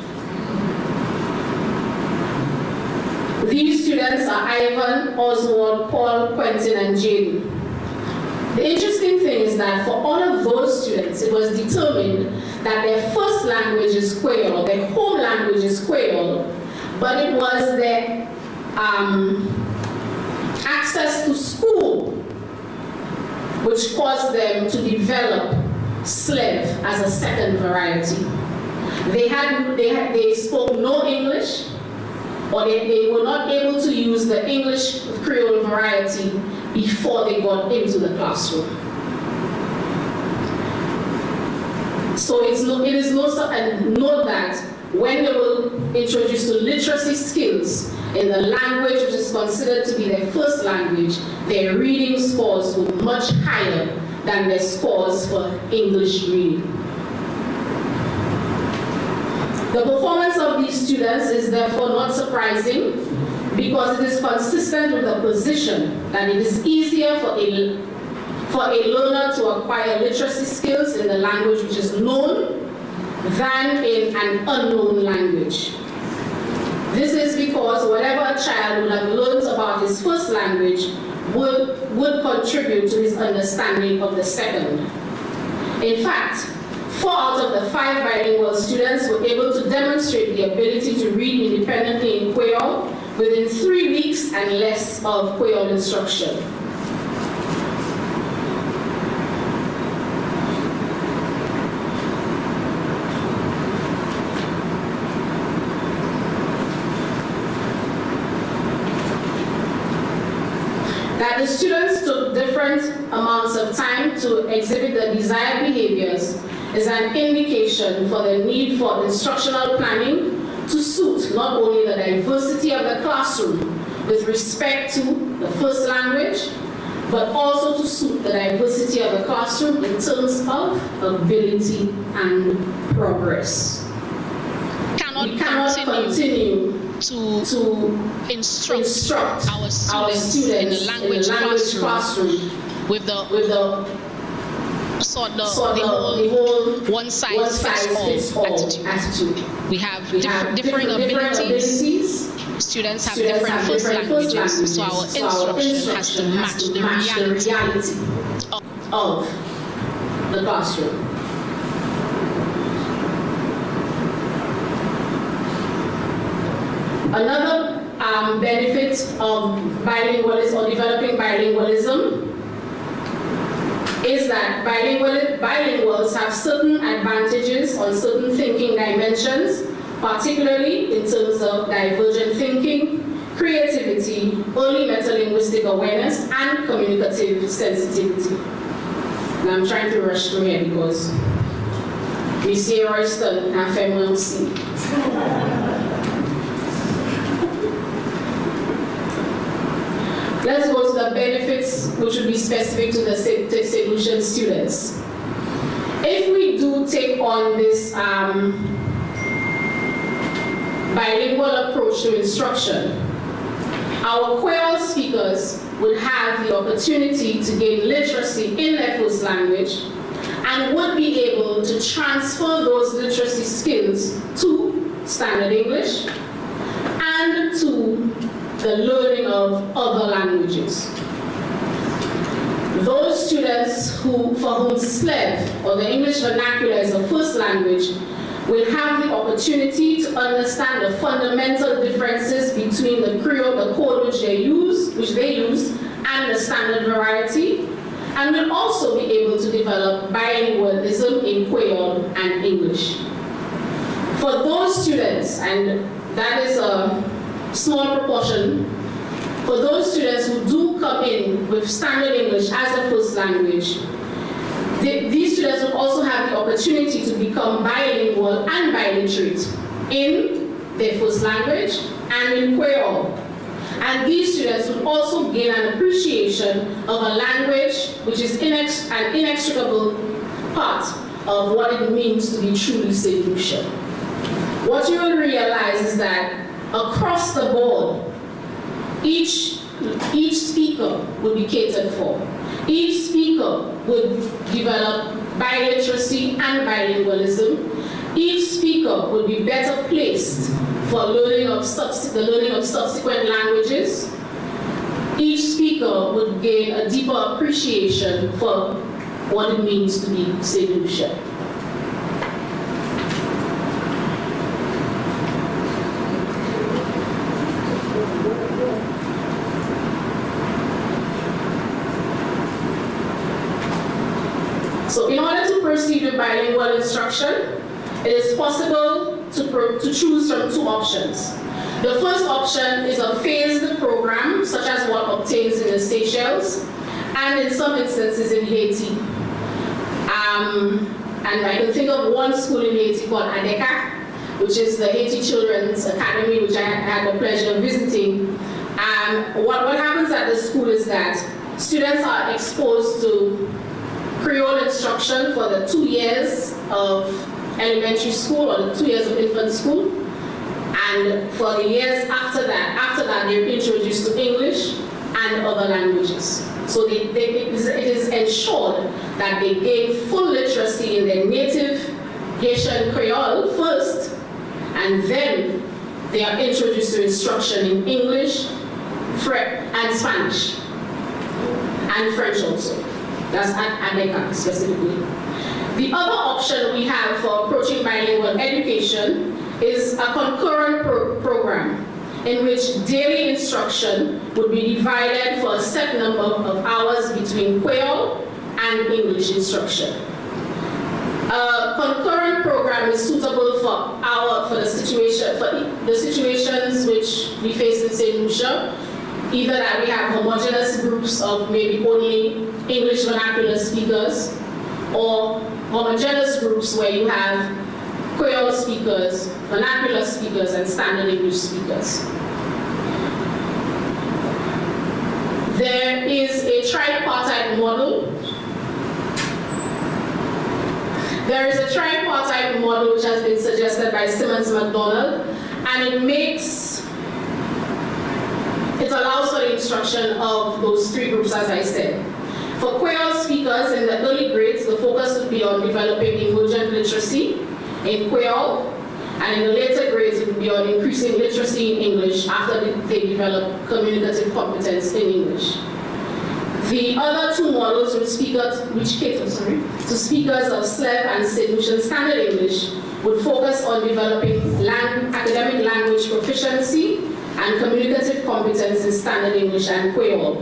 These students are Ivan, Oswald, Paul, Quentin, and Jaden. The interesting thing is that for all of those students, it was determined that their first language is Kweyol, their home language is Kweyol, but it was their access to school which caused them to develop Slev as a second variety. They spoke no English, or they were not able to use the English Creole variety before they got into the classroom. So it is note that when they were introduced to literacy skills in the language which is considered to be their first language, their reading scores were much higher than their scores for English reading. The performance of these students is therefore not surprising because it is consistent with the position that it is easier for a learner to acquire literacy skills in the language which is known than in an unknown language. This is because whatever a child would have learned about his first language would contribute to his understanding of the second. In fact, 4 out of the 5 bilingual students were able to demonstrate the ability to read independently in Kweyol within 3 weeks and less of Kweyol instruction. That the students took different amounts of time to exhibit the desired behaviors is an indication for the need for instructional planning to suit not only the diversity of the classroom with respect to the first language, but also to suit the diversity of the classroom in terms of ability and progress. We cannot continue to instruct our students in the language classroom with the whole one-size-fits-all attitude. We have differing abilities. Students have different first languages, so our instruction has to match the reality of the classroom. Another benefit of bilingualism or developing bilingualism is that bilinguals have certain advantages on certain thinking dimensions, particularly in terms of divergent thinking, creativity, early metalinguistic awareness, and communicative sensitivity. And I'm trying to rush through here because we see Royston and Femon C. Let's go to the benefits which would be specific to the solution students. If we do take on this bilingual approach to instruction, our Kweyol speakers would have the opportunity to gain literacy in their first language and would be able to transfer those literacy skills to standard English and to the learning of other languages. Those students for whom SLEV, or the English vernacular, is a first language, will have the opportunity to understand the fundamental differences between the Creole, the code which they use, and the standard variety, and will also be able to develop bilingualism in Kweyol and English. For those students, and that is a small proportion, for those students who do come in with standard English as a first language, these students will also have the opportunity to become bilingual and biliterate in their first language and in Kweyol. And these students will also gain an appreciation of a language which is an inextricable part of what it means to be truly St. Lucia. What you will realize is that across the board, each speaker will be catered for. Each speaker would develop biliteracy and bilingualism. Each speaker would be better placed for the learning of subsequent languages. Each speaker would gain a deeper appreciation for what it means to be St. Lucia. So in order to proceed with bilingual instruction, it is possible to choose from two options. The first option is a phased program, such as what obtains in the Seychelles, and in some instances in Haiti. And I can think of one school in Haiti called ADECA, which is the Haiti Children's Academy, which I had the pleasure of visiting. What happens at the school is that students are exposed to Creole instruction for the 2 years of elementary school or the 2 years of infant school, and for the years after that they're introduced to English and other languages. So it is ensured that they gain full literacy in their native Haitian Creole first, and then they are introduced to instruction in English and Spanish and French also. That's at ADECA specifically. The other option we have for approaching bilingual education is a concurrent program in which daily instruction would be divided for a set number of hours between Kweyol and English instruction. A concurrent program is suitable for the situations which we face in St. Lucia, either that we have homogeneous groups of maybe only English vernacular speakers, or homogeneous groups where you have Kweyol speakers, vernacular speakers, and standard English speakers. There is a tripartite model. There is a tripartite model which has been suggested by Simmons McDonald, and it allows for the instruction of those three groups, as I said. For Kweyol speakers in the early grades, the focus would be on developing emergent literacy in Kweyol, and in the later grades, it would be on increasing literacy in English after they develop communicative competence in English. The other two models which cater to speakers of SLEV and St. Lucian Standard English would focus on developing academic language proficiency and communicative competence in Standard English and Kweyol.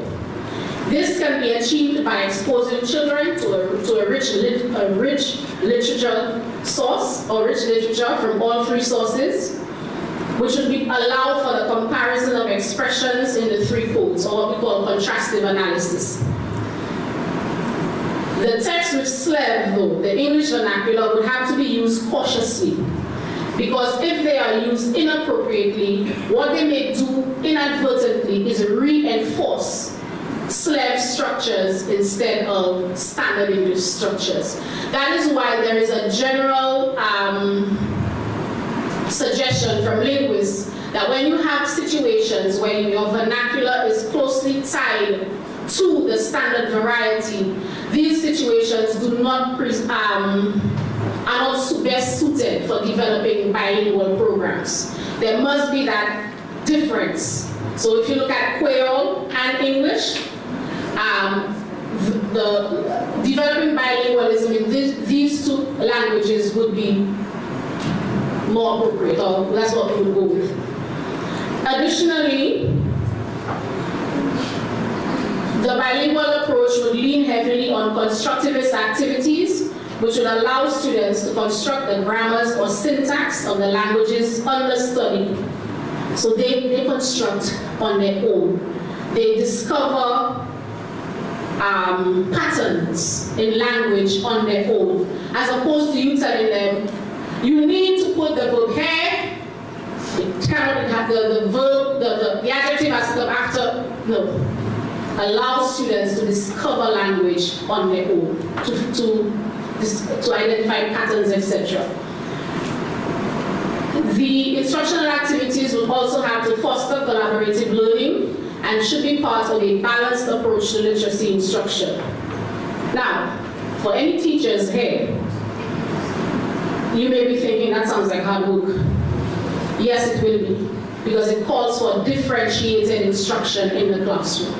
This can be achieved by exposing children to a rich literature source, or rich literature from all three sources, which would allow for the comparison of expressions in the three codes, or what we call contrastive analysis. The text with SLEV, though, the English vernacular, would have to be used cautiously, because if they are used inappropriately, what they may do inadvertently is reinforce SLEV structures instead of standard English structures. That is why there is a general suggestion from linguists that when you have situations where your vernacular is closely tied to the standard variety, these situations are not best suited for developing bilingual programs. There must be that difference. So if you look at Kweyol and English, the developing bilingualism in these two languages would be more appropriate, or that's what we would go with. Additionally, the bilingual approach would lean heavily on constructivist activities, which would allow students to construct the grammars or syntax of the languages under study. So they construct on their own. They discover patterns in language on their own, as opposed to you telling them, you need to put the verb here, it cannot have the verb, the adjective has to come after. No. Allow students to discover language on their own, to identify patterns, etc. The instructional activities will also have to foster collaborative learning and should be part of a balanced approach to literacy instruction. Now, for any teachers here, you may be thinking that sounds like hard work. Yes, it will be, because it calls for differentiated instruction in the classroom.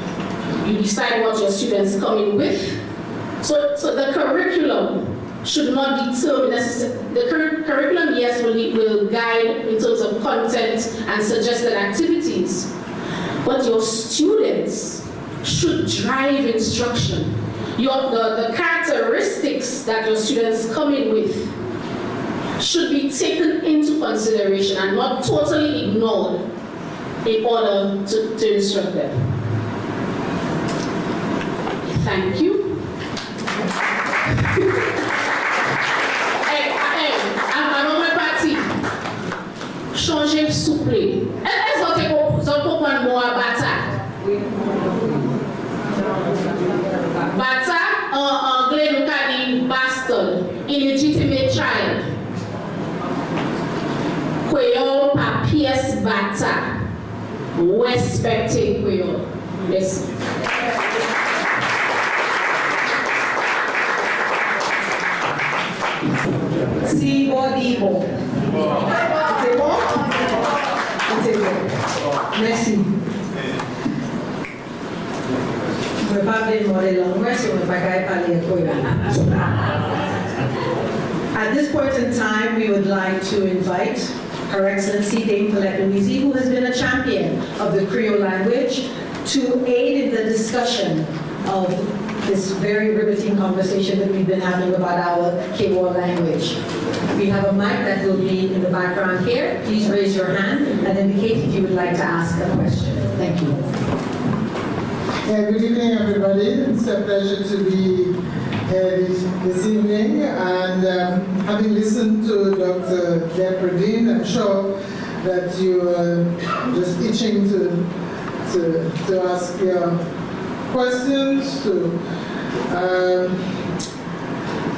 You decide what your students come in with. So the curriculum should not determine necessarily. The curriculum, yes, will guide in terms of content and suggested activities, but your students should drive instruction. The characteristics that your students come in with should be taken into consideration and not totally ignored in order to instruct them. Thank you. Un homme parti. Changer souple. Est-ce que vous comprenez le mot bata? Bata, en anglais, nous dit bastard, illegitimate child. Kweyol pa pièce bata. Respectez Kweyol. Yes. Si bon. C'est bon? C'est bon. Merci. Je ne vais pas demander langue, so je ne vais pas parler Kweyol. At this point in time, we would like to invite Her Excellency Dame Paulette Louise, who has been a champion of the Creole language, to aid in the discussion of this very riveting conversation that we've been having about our Kweyol language. We have a mic that will be in the background here. Please raise your hand and indicate if you would like to ask a question. Thank you. Good evening, everybody. It's a pleasure to be here this evening. And having listened to Dr. Depredine, I'm sure that you are just itching to ask your questions,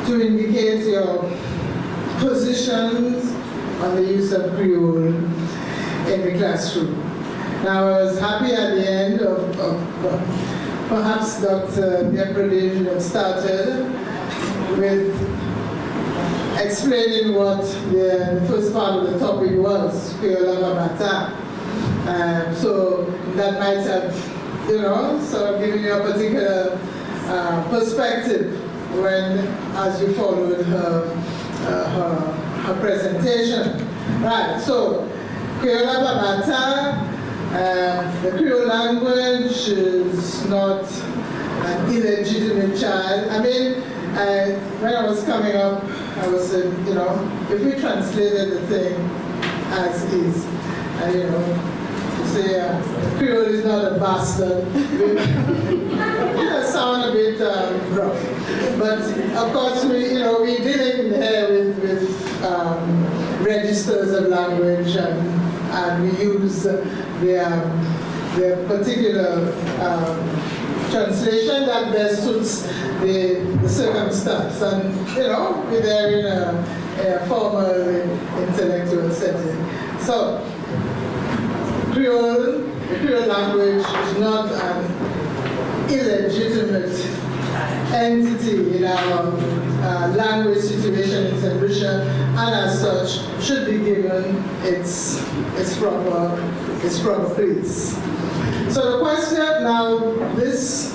to indicate your positions on the use of Creole in the classroom. Now, I was happy at the end of perhaps Dr. Depredine should have started with explaining what the first part of the topic was, Kweyol Bata. So that might have, sort of given you a particular perspective as you followed her presentation. Right, so Kweyol Bata, the Creole language is not an illegitimate child. I mean, when I was coming up, I was saying, if we translated the thing as is, to say Creole is not a bastard, it sound a bit rough. But of course, we're dealing here with registers of language, and we use the particular translation that best suits the circumstance. And, we're there in a formal intellectual setting. So, the Creole language is not an illegitimate entity in our language situation in St. Lucia, and as such should be given its proper place. So the question now, this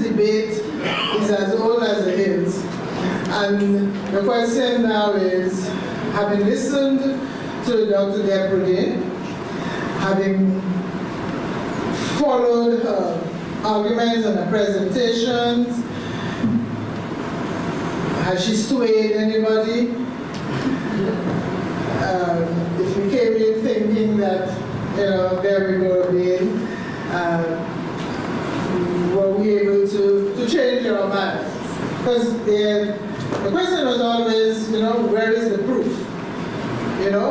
debate is as old as the hills, and the question now is, having listened to Dr. Debrodin, having followed her arguments and her presentations, has she swayed anybody? If you came in thinking that, there we go again, were we able to change your minds? Because the question was always, where is the proof?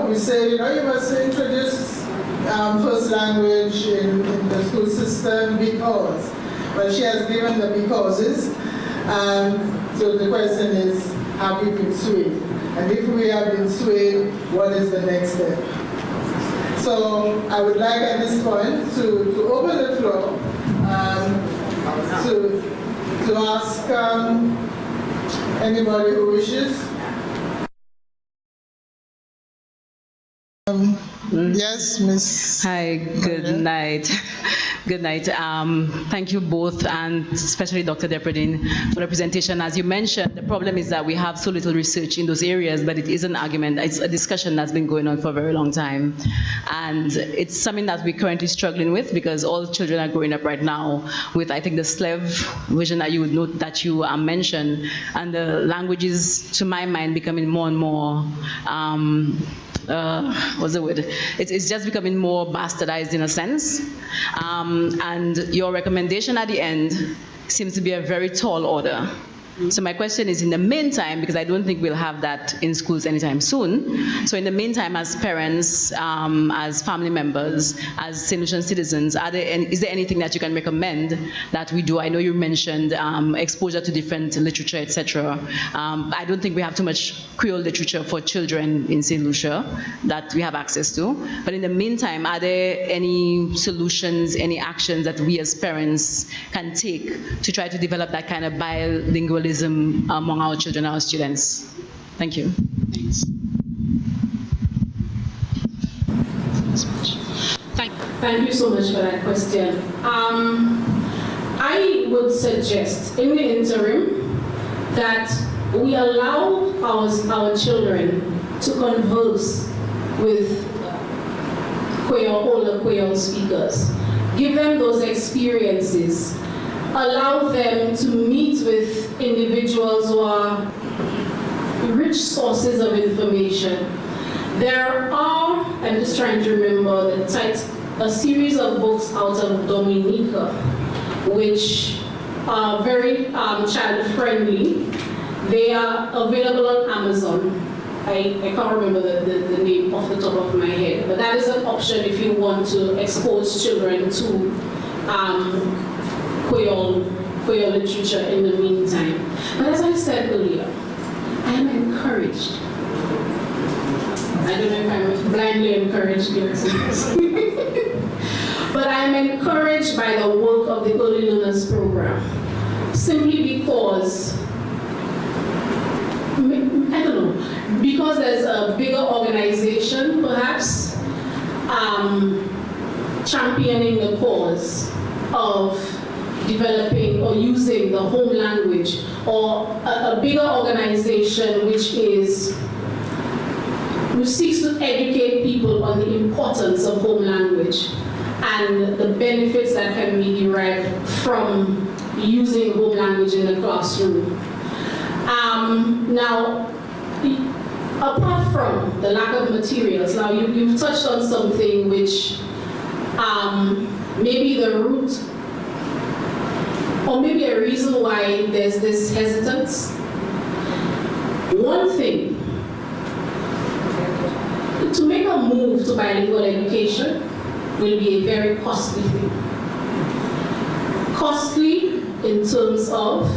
We say, you must introduce first language in the school system because. Well, she has given the becauses, and so the question is, have we been swayed? And if we have been swayed, what is the next step? So I would like at this point to open the floor to ask anybody who wishes. Yes, Miss. Hi, good night. Good night. Thank you both, and especially Dr. Debrodin, for the presentation. As you mentioned, the problem is that we have so little research in those areas, but it is an argument. It's a discussion that's been going on for a very long time. And it's something that we're currently struggling with because all children are growing up right now with, I think, the slave vision that you would note that you mentioned, and the languages, to my mind, becoming more and more what's the word? It's just becoming more bastardized in a sense. And your recommendation at the end seems to be a very tall order. So my question is, in the meantime, because I don't think we'll have that in schools anytime soon, so in the meantime, as parents, as family members, as St. Lucian citizens, is there anything that you can recommend that we do? I know you mentioned exposure to different literature, etc. I don't think we have too much Creole literature for children in St. Lucia that we have access to. But in the meantime, are there any solutions, any actions that we as parents can take to try to develop that kind of bilingual among our children, our students? Thank you. Thanks. Thank you so much for that question. I would suggest in the interim that we allow our children to converse with older Kweyol speakers. Give them those experiences. Allow them to meet with individuals who are rich sources of information. There are, I'm just trying to remember the title, a series of books out of Dominica, which are very child-friendly. They are available on Amazon. I can't remember the name off the top of my head, but that is an option if you want to expose children to Kweyol literature in the meantime. But as I said earlier, I am encouraged. I don't know if I'm blindly encouraged here, but I am encouraged by the work of the Early Learners Program, simply because, I don't know, because there's a bigger organization, perhaps, championing the cause of developing or using the home language, or a bigger organization which seeks to educate people on the importance of home language and the benefits that can be derived from using home language in the classroom. Now, apart from the lack of materials, now you've touched on something which maybe the root, or maybe a reason why there's this hesitance. One thing, to make a move to bilingual education will be a very costly thing. Costly in terms of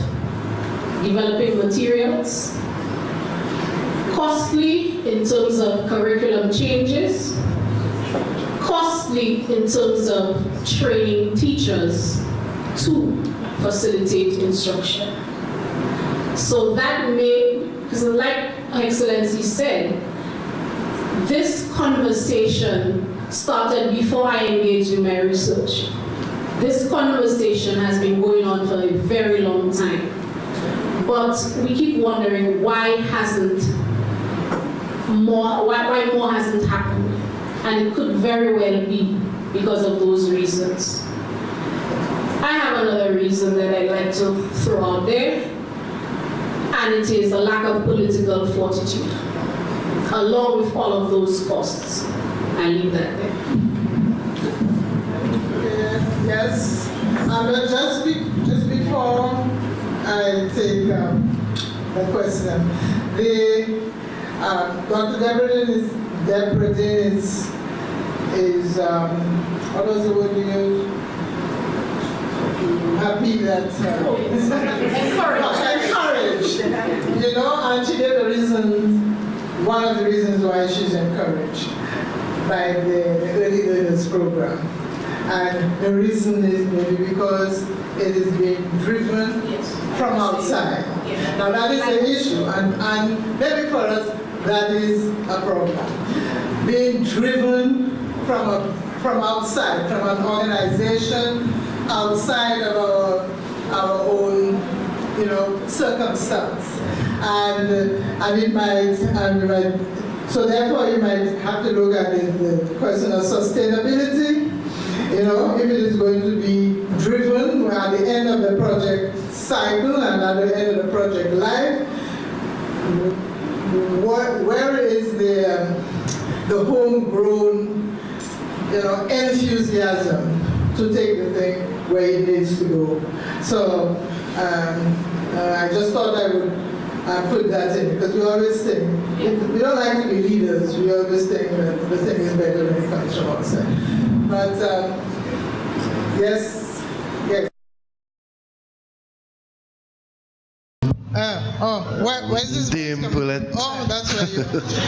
developing materials, costly in terms of curriculum changes, costly in terms of training teachers to facilitate instruction. So that may, because like Excellency said, this conversation started before I engaged in my research. This conversation has been going on for a very long time. But we keep wondering, why hasn't why more hasn't happened. And it could very well be because of those reasons. I have another reason that I'd like to throw out there, and it is a lack of political fortitude, along with all of those costs. I leave that there. Yes, and just before I take the question, Dr. Deborah is what was the word you used? Happy that encouraged, you know, and she gave the reasons, one of the reasons why she's encouraged by the early learners program. And the reason is maybe because it is being driven from outside. Now that is the issue, and maybe for us that is a problem. Being driven from outside, from an organization outside of our own, you know, circumstance, and it might, so therefore you might have to look at the question of sustainability. You know, if it is going to be driven at the end of the project cycle and at the end of the project life, where is the homegrown, you know, enthusiasm to take the thing where it needs to go? So I just thought I would put that in, because we always think, we don't like to be leaders, we always think that the thing is better when it comes from outside. But yes. Where's this? Oh, that's where you.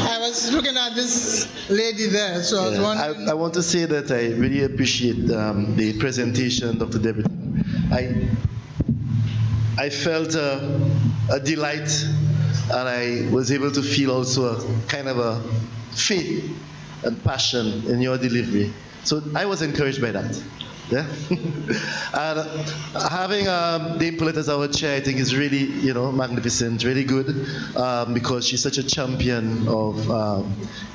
I was looking at this lady there, so I was wondering. I want to say that I really appreciate the presentation, Dr. Deborah. I felt a delight, and I was able to feel also a kind of a faith and passion in your delivery. So I was encouraged by that. Yeah. And having Dame Paulette as our chair, I think, is really, you know, magnificent, really good, because she's such a champion of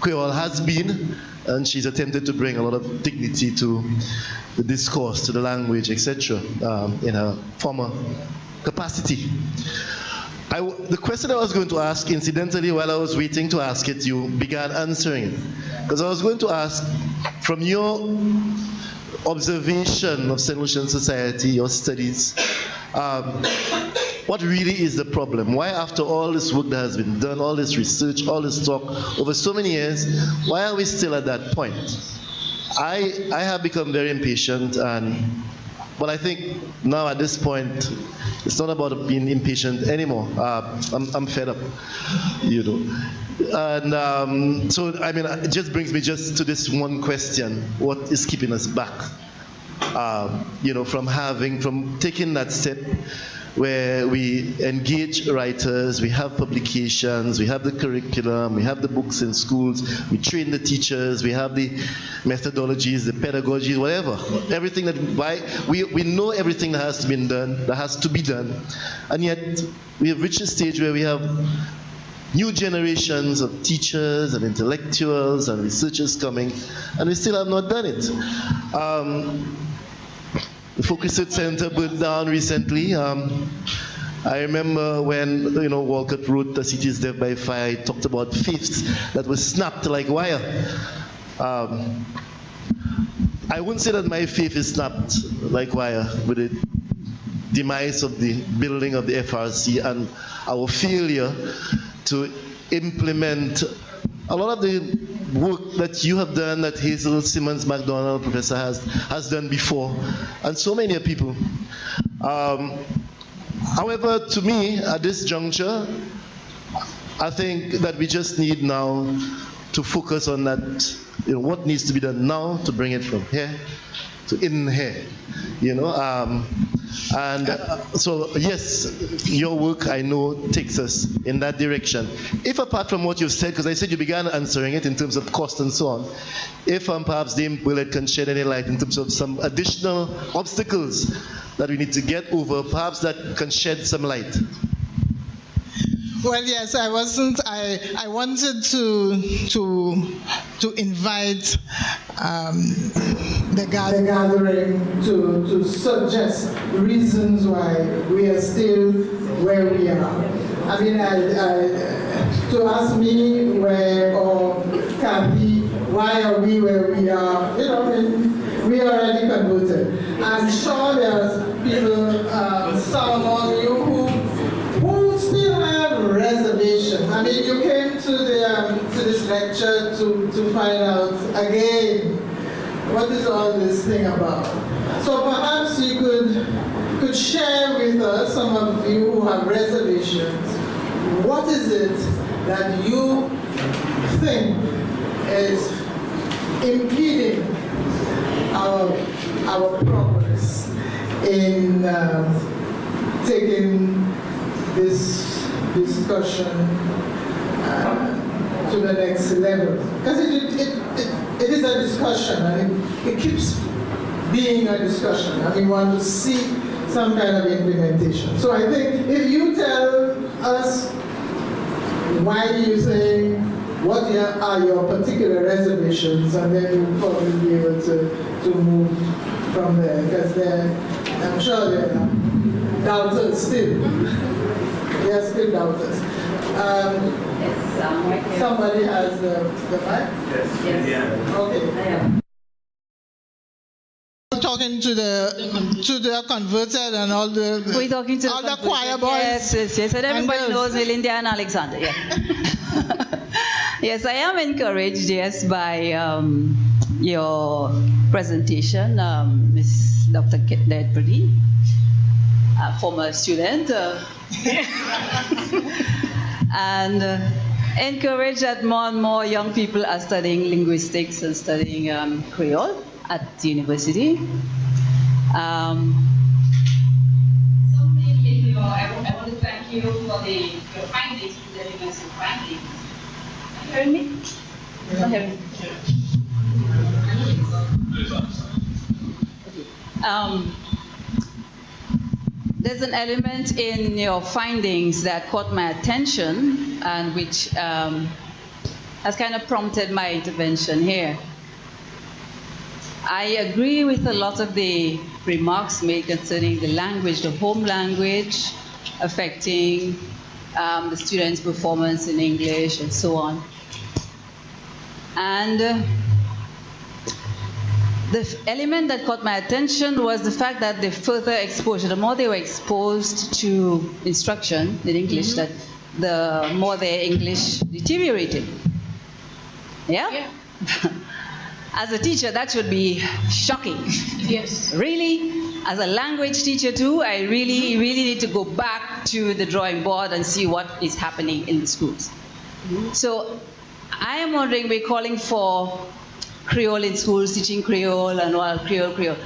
Kweyol, has been, and she's attempted to bring a lot of dignity to the discourse, to the language, etc., in her former capacity. The question I was going to ask, incidentally, while I was waiting to ask it, you began answering it. Because I was going to ask, from your observation of St. Lucian Society, your studies, what really is the problem? Why, after all this work that has been done, all this research, all this talk, over so many years, why are we still at that point? I have become very impatient, but I think now at this point, it's not about being impatient anymore. I'm fed up, you know. And so, I mean, it just brings me just to this one question: what is keeping us back? You know, from taking that step where we engage writers, we have publications, we have the curriculum, we have the books in schools, we train the teachers, we have the methodologies, the pedagogy, whatever. Everything that we know everything that has to be done, and yet we have reached a stage where we have new generations of teachers and intellectuals and researchers coming, and we still have not done it. The Focus Research Center burned down recently. I remember when, you know, Walcott wrote The City is Death by Fire, he talked about fifths that was snapped like wire. I wouldn't say that my faith is snapped like wire with the demise of the building of the FRC and our failure to implement a lot of the work that you have done, that Hazel Simmons MacDonald, professor, has done before, and so many people. However, to me, at this juncture, I think that we just need now to focus on that, you know, what needs to be done now to bring it from here to in here, you know. So yes, your work, I know, takes us in that direction. If apart from what you've said, because I said you began answering it in terms of cost and so on, if perhaps Dame Paulette can shed any light in terms of some additional obstacles that we need to get over, perhaps that can shed some light. Well, yes, I wasn't. I wanted to invite the gathering to suggest reasons why we are still where we are. I mean, to ask me where or Kathy, why are we where we are? You know, I mean, we are already converted. I'm sure there's people, some among you who still have reservations. I mean, you came to this lecture to find out again what is all this thing about. So perhaps you could share with us, some of you who have reservations, what is it that you think is impeding our progress in taking this discussion to the next level? Because it is a discussion, and it keeps being a discussion, and we want to see some kind of implementation. So I think if you tell us why you think, what are your particular reservations, and then we'll probably be able to move from there, because I'm sure there are doubters still. There are still doubters. Somebody has the mic? Yes. Yeah. Okay. Talking to the converted and all the We're talking to all the choir boys. Yes. And everybody knows Melinda and Alexander. Yeah. Yes, I am encouraged, yes, by your presentation, Ms. Dr. Dedpudi, a former student, and encouraged that more and more young people are studying linguistics and studying Kweyol at the university. I want to thank you for your findings, presenting us your findings. Are you hearing me? Not hearing me. There's an element in your findings that caught my attention and which has kind of prompted my intervention here. I agree with a lot of the remarks made concerning the language, the home language, affecting the students' performance in English and so on. And the element that caught my attention was the fact that the further exposure, the more they were exposed to instruction in English, that the more their English deteriorated. Yeah? As a teacher, that should be shocking. Yes. Really? As a language teacher too, I really need to go back to the drawing board and see what is happening in the schools. So I am wondering, we're calling for Creole in schools, teaching Creole and all, Creole.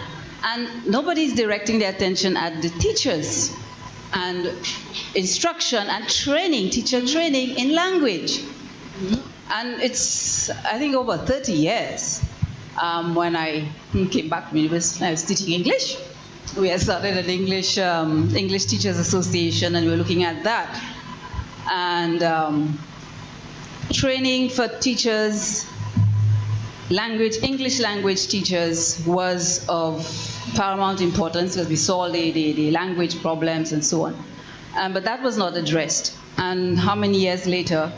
And nobody's directing their attention at the teachers and instruction and training, teacher training in language. And it's, I think, over 30 years. When I came back from university, I was teaching English. We had started an English Teachers Association, and we were looking at that. And training for teachers, English language teachers was of paramount importance because we saw the language problems and so on. But that was not addressed. And how many years later,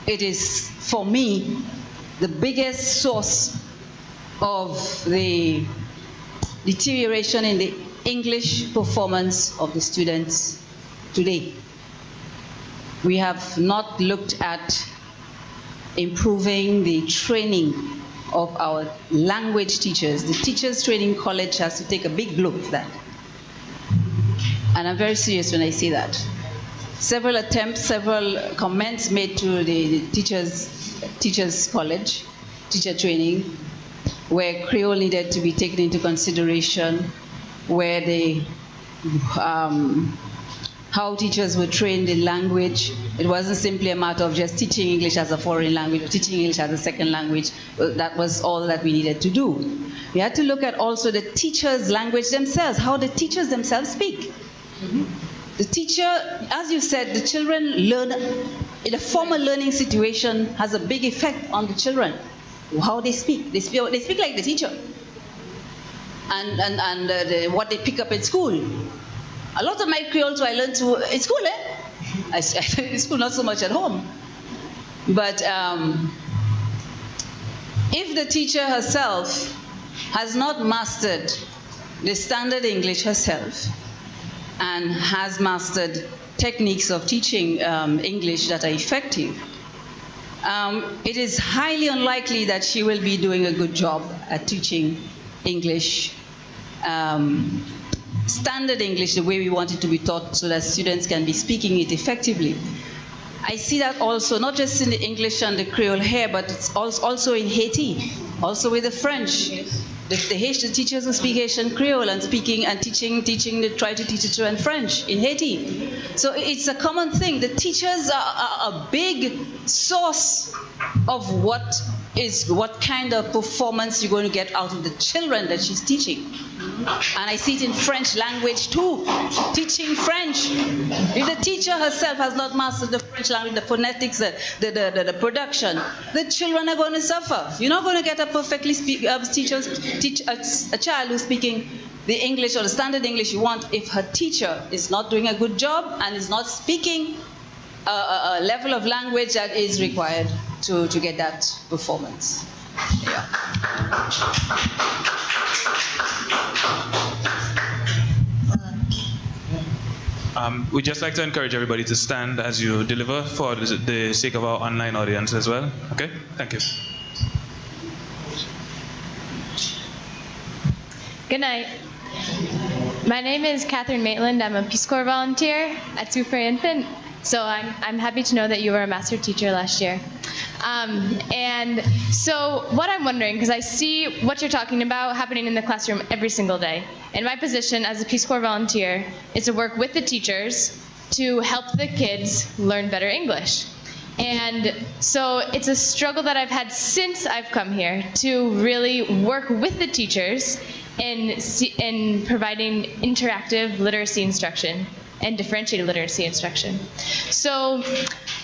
it is, for me, the biggest source of the deterioration in the English performance of the students today. We have not looked at improving the training of our language teachers. The Teachers Training College has to take a big look at that. And I'm very serious when I say that. Several attempts, several comments made to the Teachers College, teacher training, where Creole needed to be taken into consideration, where how teachers were trained in language. It wasn't simply a matter of just teaching English as a foreign language or teaching English as a second language. That was all that we needed to do. We had to look at also the teachers' language themselves, how the teachers themselves speak. the teacher, as you said, the children learn in a formal learning situation has a big effect on the children. How they speak. They speak like the teacher. And what they pick up in school. A lot of my Creoles I learned in school, in school, not so much at home. But if the teacher herself has not mastered the standard English herself and has mastered techniques of teaching English that are effective, it is highly unlikely that she will be doing a good job at teaching English, standard English, the way we want it to be taught so that students can be speaking it effectively. I see that also, not just in the English and the Creole here, but it's also in Haiti, also with the French. The Haitian teachers who speak Haitian Creole and speaking and teaching, they try to teach it in French in Haiti. So it's a common thing. The teachers are a big source of what kind of performance you're going to get out of the children that she's teaching. And I see it in French language too, teaching French. If the teacher herself has not mastered the French language, the phonetics, the production, the children are going to suffer. You're not going to get a perfectly teach a child who's speaking the English or the standard English you want if her teacher is not doing a good job and is not speaking a level of language that is required to get that performance. Yeah. We'd just like to encourage everybody to stand as you deliver for the sake of our online audience as well. Okay? Thank you. Good night. My name is Catherine Maitland. I'm a Peace Corps volunteer at Super Infant. So I'm happy to know that you were a master teacher last year. And so what I'm wondering, because I see what you're talking about happening in the classroom every single day. And my position as a Peace Corps volunteer is to work with the teachers to help the kids learn better English. And so it's a struggle that I've had since I've come here to really work with the teachers in providing interactive literacy instruction and differentiated literacy instruction. So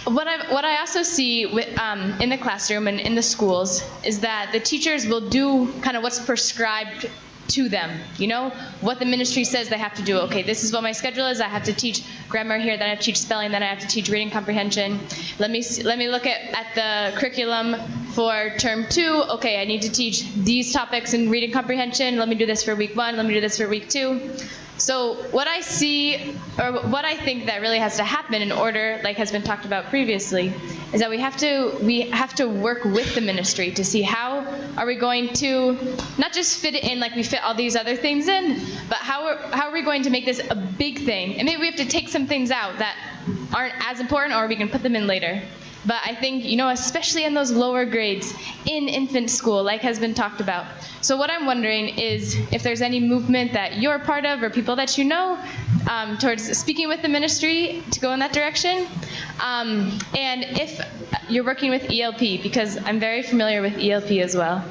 what I also see in the classroom and in the schools is that the teachers will do kind of what's prescribed to them, you know, what the ministry says they have to do. Okay, this is what my schedule is. I have to teach grammar here, then I have to teach spelling, then I have to teach reading comprehension. Let me look at the curriculum for term 2. Okay, I need to teach these topics in reading comprehension. Let me do this for week 1. Let me do this for week 2. So what I see, or what I think that really has to happen in order, like has been talked about previously, is that we have to work with the ministry to see how are we going to not just fit it in like we fit all these other things in, but how are we going to make this a big thing? And maybe we have to take some things out that aren't as important, or we can put them in later. But I think, you know, especially in those lower grades in infant school, like has been talked about. So what I'm wondering is if there's any movement that you're part of or people that you know towards speaking with the ministry to go in that direction. And if you're working with ELP, because I'm very familiar with ELP as well.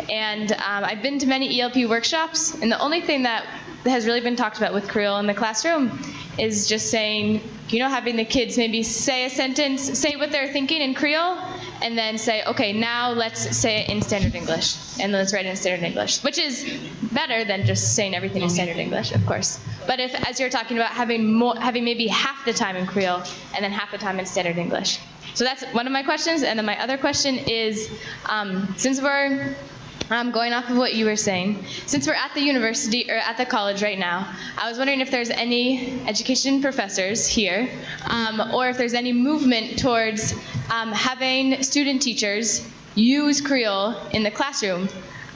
And I've been to many ELP workshops, and the only thing that has really been talked about with Creole in the classroom is just saying, you know, having the kids maybe say a sentence, say what they're thinking in Creole, and then say, okay, now let's say it in standard English, and let's write it in standard English, which is better than just saying everything in standard English, of course. But if, as you're talking about, having maybe half the time in Creole and then half the time in standard English. So that's one of my questions, and then my other question is, since we're going off of what you were saying, since we're at the university or at the college right now, I was wondering if there's any education professors here, or if there's any movement towards having student teachers use Creole in the classroom,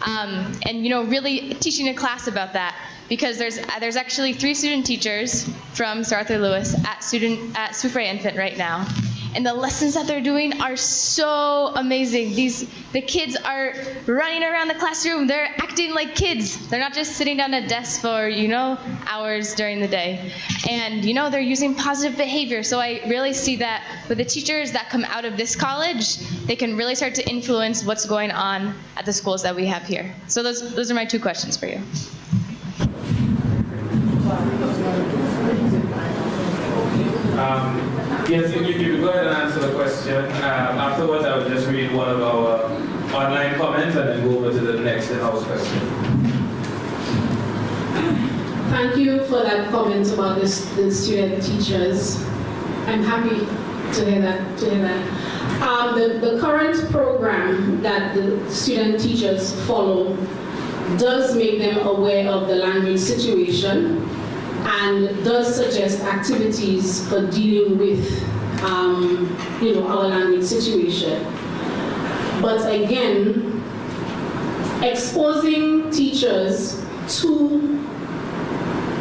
and you know, really teaching a class about that. Because there's actually 3 student teachers from Sir Arthur Lewis at Soufriere Infant right now. And the lessons that they're doing are so amazing. The kids are running around the classroom. They're acting like kids. They're not just sitting down at a desk for, you know, hours during the day. And, you know, they're using positive behavior. So I really see that with the teachers that come out of this college, they can really start to influence what's going on at the schools that we have here. So those are my 2 questions for you. Yes, you can go ahead and answer the question. Afterwards, I will just read one of our online comments and then go over to the next in-house question. Thank you for that comment about the student teachers. I'm happy to hear that. The current program that the student teachers follow does make them aware of the language situation and does suggest activities for dealing with our language situation. But again, exposing teachers to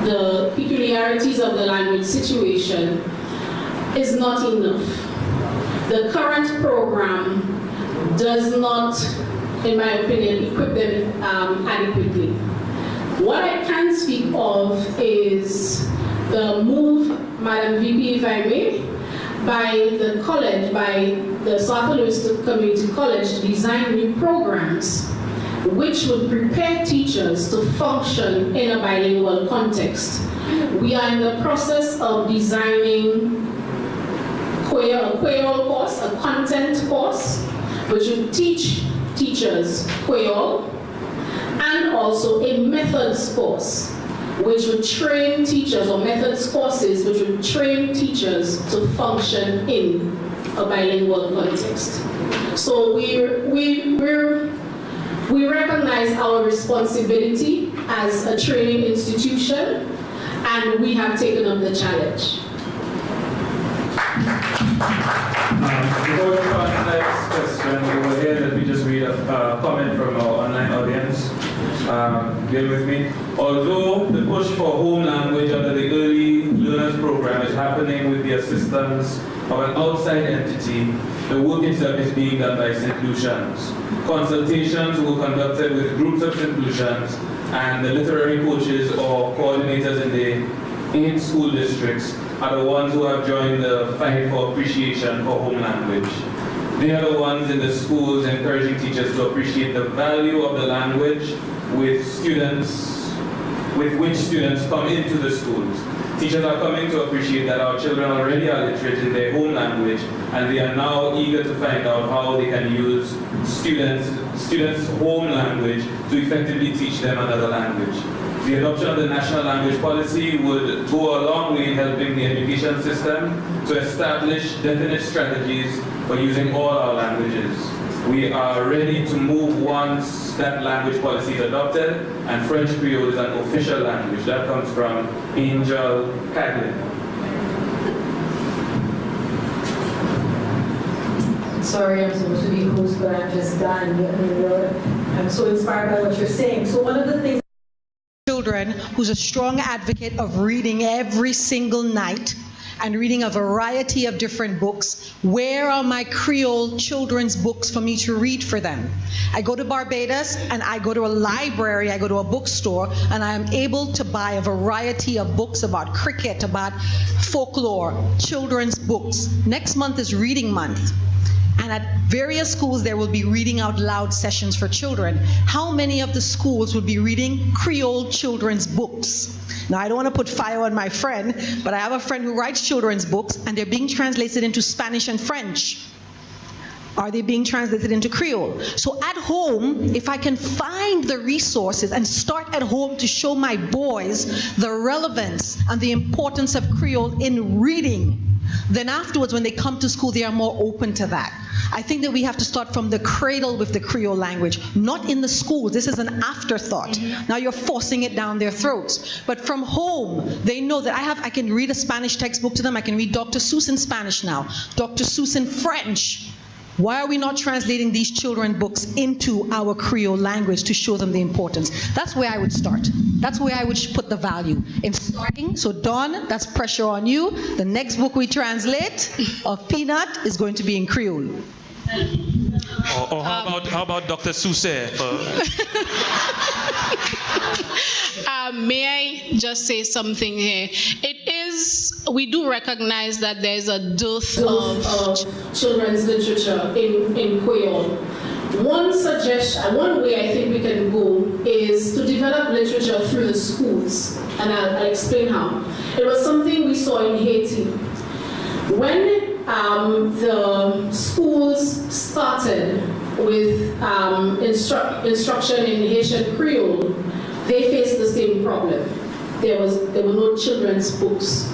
the peculiarities of the language situation is not enough. The current program does not, in my opinion, equip them adequately. What I can speak of is the move, Madam VP, if I may, by the college, by the South Louis Community College to design new programs which would prepare teachers to function in a bilingual context. We are in the process of designing a Kweyol course, a content course, which would teach teachers Kweyol, and also a methods course, which would train teachers, or methods courses, which would train teachers to function in a bilingual context. So we recognize our responsibility as a training institution, and we have taken up the challenge. Before we start the next question, we will hear that we just read a comment from our online audience. Bear with me. Although the push for home language under the Early Learners Program is happening with the assistance of an outside entity, the work itself is being done by St. Lucians. Consultations were conducted with groups of St. Lucians, and the literary coaches or coordinators in the 8 school districts are the ones who have joined the fight for appreciation for home language. They are the ones in the schools encouraging teachers to appreciate the value of the language with which students come into the schools. Teachers are coming to appreciate that our children already are literate in their home language, and they are now eager to find out how they can use students' home language to effectively teach them another language. The adoption of the national language policy would go a long way in helping the education system to establish definite strategies for using all our languages. We are ready to move once that language policy is adopted, and French Creole is an official language. That comes from Angel Catlin. Sorry, I'm supposed to be host, but I'm just done. I'm so inspired by what you're saying. So one of the things children who's a strong advocate of reading every single night and reading a variety of different books. Where are my Creole children's books for me to read for them? I go to Barbados and I go to a library, I go to a bookstore, and I am able to buy a variety of books about cricket, about folklore, children's books. Next month is reading month. And at various schools, there will be reading out loud sessions for children. How many of the schools will be reading Creole children's books? Now, I don't want to put fire on my friend, but I have a friend who writes children's books, and they're being translated into Spanish and French. Are they being translated into Creole? So at home, if I can find the resources and start at home to show my boys the relevance and the importance of Creole in reading, then afterwards, when they come to school, they are more open to that. I think that we have to start from the cradle with the Creole language, not in the schools. This is an afterthought. Now you're forcing it down their throats. But from home, they know that I can read a Spanish textbook to them. I can read Dr. Seuss in Spanish now, Dr. Seuss in French. Why are we not translating these children's books into our Creole language to show them the importance? That's where I would start. That's where I would put the value in starting. So Dawn, that's pressure on you. The next book we translate of Peanut is going to be in Creole. Or how about Dr. Seuss? May I just say something here? We do recognize that there's a dearth of children's literature in Kweyol. One way I think we can go is to develop literature through the schools, and I'll explain how. It was something we saw in Haiti. When the schools started with instruction in Haitian Creole, they faced the same problem. There were no children's books.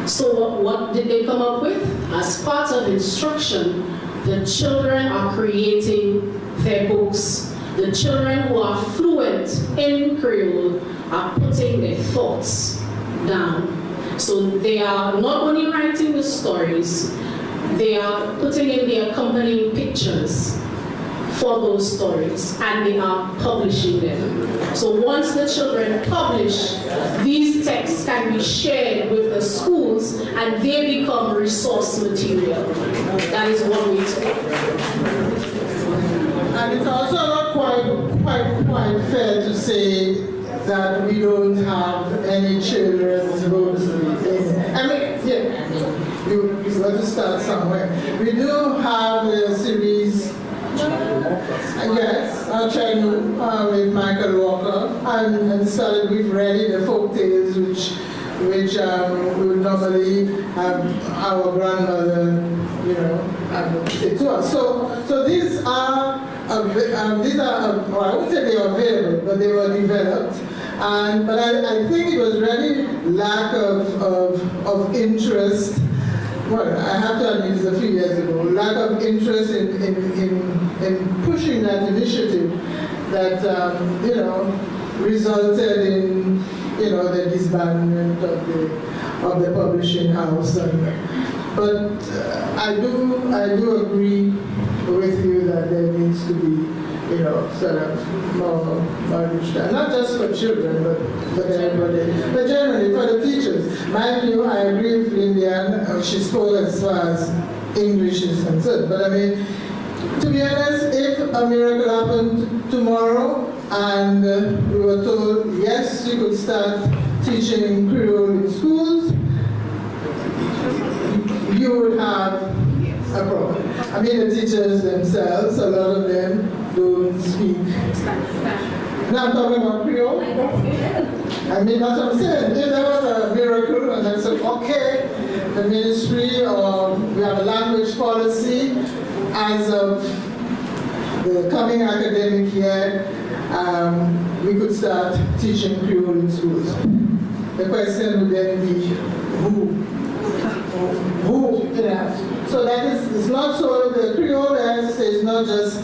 So what did they come up with? As part of instruction, the children are creating their books. The children who are fluent in Creole are putting their thoughts down. So they are not only writing the stories, they are putting in the accompanying pictures for those stories, and they are publishing them. So once the children publish, these texts can be shared with the schools and they become resource material. That is one way to go. And it's also not quite fair to say that we don't have any children's books. I mean, yeah, you got to start somewhere. We do have a series. Yes, our childhood with Michael Walker, and started with Ready, the folk tales, which we would normally have our grandmother, say to us. So these are well, I wouldn't say they are available, but they were developed. But I think it was really lack of interest. Well, I have to admit it's a few years ago, lack of interest in pushing that initiative that, resulted in, the disbandment of the publishing house. But I do agree with you that there needs to be, sort of more reached out. Not just for children, but everybody. But generally for the teachers. Mind you, I agree with Lillian. She spoke as far as English is concerned. But I mean, to be honest, if a miracle happened tomorrow and we were told, yes, you could start teaching Creole in schools, you would have a problem. I mean, the teachers themselves, a lot of them don't speak. Now I'm talking about Creole. I mean, that's what I'm saying. If there was a miracle and I said, okay, the ministry or we have a language policy as of the coming academic year, we could start teaching Creole in schools. The question would then be, who? So that is, it's not so, the Creole, as I say, is not just,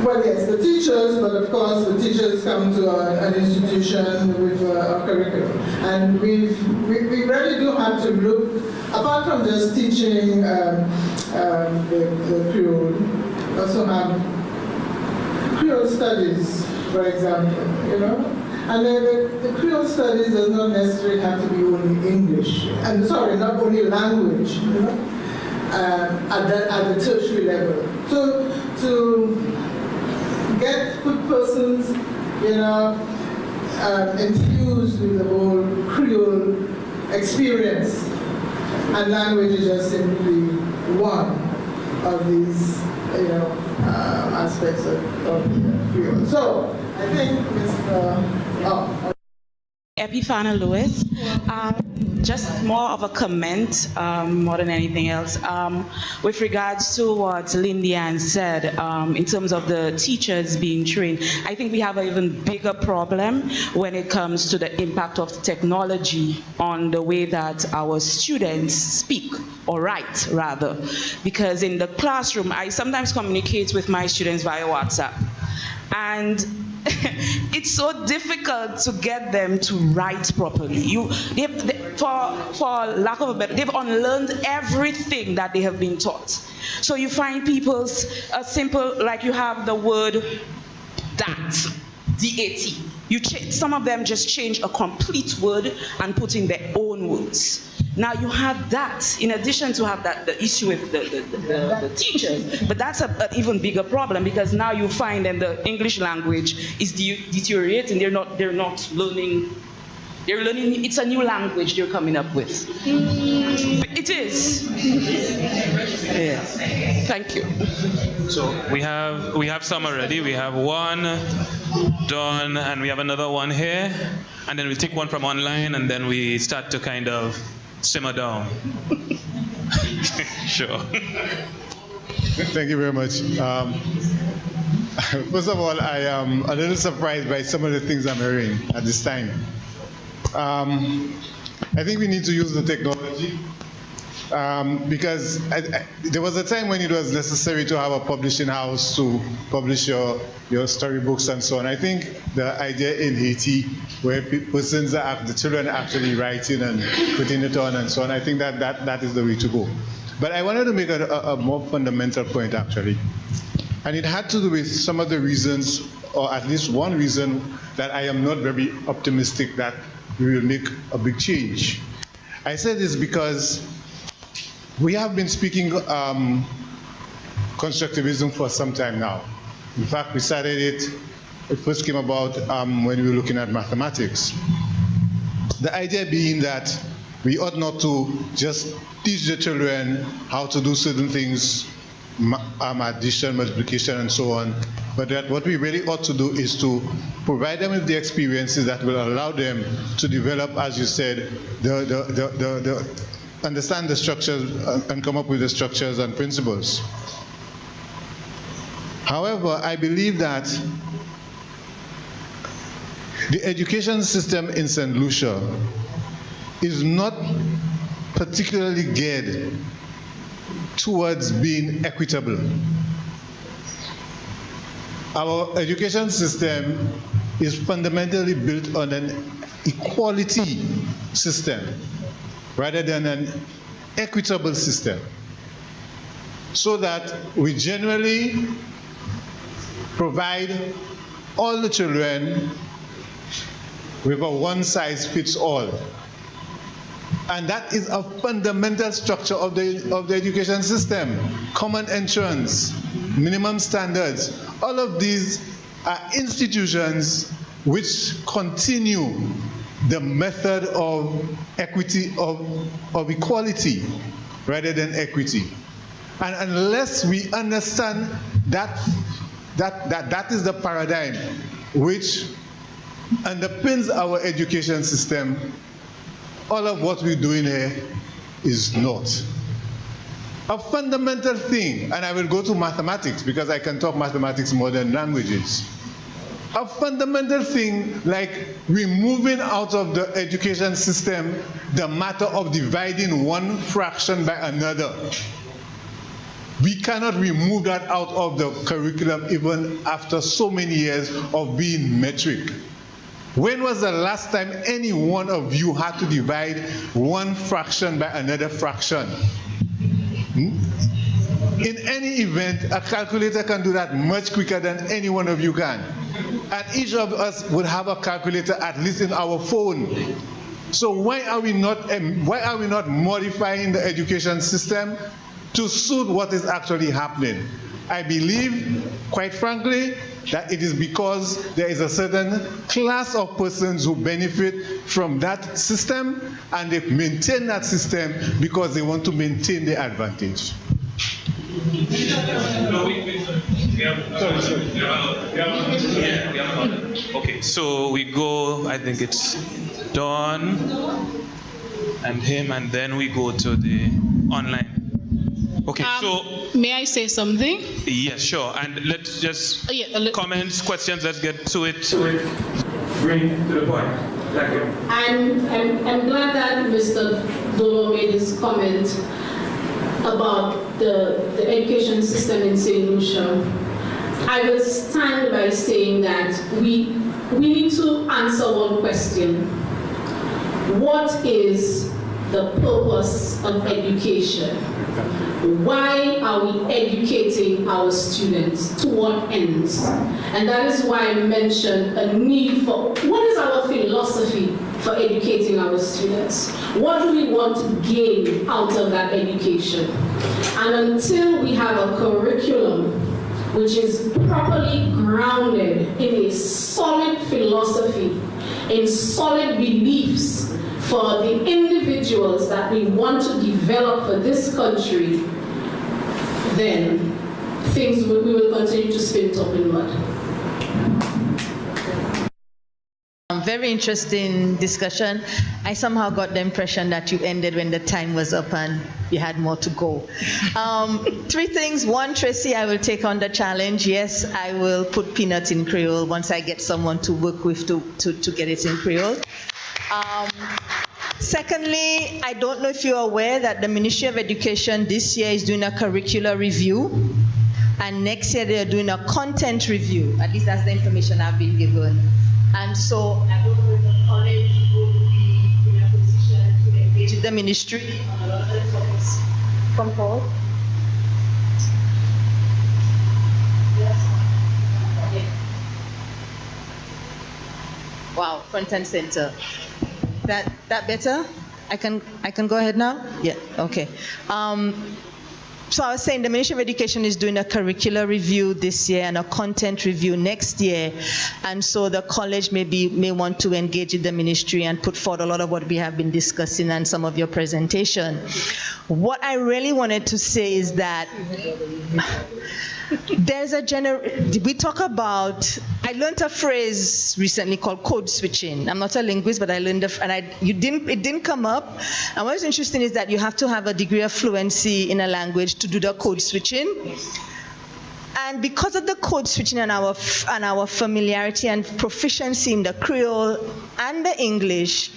well, yes, the teachers, but of course the teachers come to an institution with a curriculum. And we really do have to look, apart from just teaching the Creole, also have Creole studies, for example, And the Creole studies does not necessarily have to be only English. And sorry, not only language, at the tertiary level. To get good persons, enthused with the whole Creole experience. And language is just simply one of these, aspects of Creole. So, I think Epifana Lewis. Just more of a comment, more than anything else, with regards to what Lindian said in terms of the teachers being trained. I think we have an even bigger problem when it comes to the impact of technology on the way that our students speak, or write rather. Because in the classroom, I sometimes communicate with my students via WhatsApp. And it's so difficult to get them to write properly. For lack of a better, they've unlearned everything that they have been taught. So you find people's simple, like you have the word that, D-A-T. Some of them just change a complete word and put in their own words. Now you have that, in addition to have that, the issue with the teachers, but that's an even bigger problem because now you find that the English language is deteriorating. They're not learning They're learning, it's a new language they're coming up with. It is. Yes. Thank you. So we have some already. We have one done, and we have another one here, and then we take one from online, and then we start to kind of simmer down. Sure. Thank you very much. First of all, I am a little surprised by some of the things I'm hearing at this time. I think we need to use the technology because there was a time when it was necessary to have a publishing house to publish your storybooks and so on. I think the idea in Haiti where the children are actually writing and putting it on and so on, I think that is the way to go. But I wanted to make a more fundamental point actually. And it had to do with some of the reasons, or at least one reason, that I am not very optimistic that we will make a big change. I say this because we have been speaking constructivism for some time now. In fact, we started it first came about when we were looking at mathematics. The idea being that we ought not to just teach the children how to do certain things, addition, multiplication, and so on, but that what we really ought to do is to provide them with the experiences that will allow them to develop, as you said, understand the structures and come up with the structures and principles. However, I believe that the education system in St. Lucia is not particularly geared towards being equitable. Our education system is fundamentally built on an equality system rather than an equitable system, so that we generally provide all the children with a one-size-fits-all. And that is a fundamental structure of the education system. Common entrance, minimum standards, all of these are institutions which continue the method of equity, of equality rather than equity. And unless we understand that is the paradigm which underpins our education system, all of what we're doing here is not. A fundamental thing, and I will go to mathematics because I can talk mathematics more than languages. A fundamental thing like removing out of the education system the matter of dividing one fraction by another. We cannot remove that out of the curriculum even after so many years of being metric. When was the last time any one of you had to divide one fraction by another fraction? In any event, a calculator can do that much quicker than any one of you can. And each of us would have a calculator at least in our phone. So why are we not modifying the education system to suit what is actually happening? I believe, quite frankly, that it is because there is a certain class of persons who benefit from that system, and they maintain that system because they want to maintain their advantage. Okay, so we go, I think it's Dawn and him, and then we go to the online. Okay, so may I say something? Yes, sure. And let's just comments, questions. Let's get to it. Bring to the point. Thank you. I'm glad that Mr. Dolo made his comment about the education system in St. Lucia. I will stand by saying that we need to answer one question. What is the purpose of education? Why are we educating our students? To what ends? And that is why I mentioned a need for, what is our philosophy for educating our students? What do we want to gain out of that education? And until we have a curriculum which is properly grounded in a solid philosophy, in solid beliefs for the individuals that we want to develop for this country, then we will continue to spin top in mud. Very interesting discussion. I somehow got the impression that you ended when the time was up and you had more to go. 3 things. 1, Tracy, I will take on the challenge. Yes, I will put peanuts in Creole once I get someone to work with to get it in Creole. Secondly, I don't know if you're aware that the Ministry of Education this year is doing a curricular review, and next year they're doing a content review. At least that's the information I've been given. And so I don't know if the college will be in a position to engage with the ministry on a lot of the topics. Come forward. Yes. Okay. Wow, front and center. That better? I can go ahead now? Yeah, okay. So I was saying the Ministry of Education is doing a curricular review this year and a content review next year. And so the college may want to engage with the ministry and put forward a lot of what we have been discussing and some of your presentation. What I really wanted to say is that there's we talk about, I learned a phrase recently called code switching. I'm not a linguist, but I learned it didn't come up. And what's interesting is that you have to have a degree of fluency in a language to do the code switching. And because of the code switching and our familiarity and proficiency in the Creole and the English,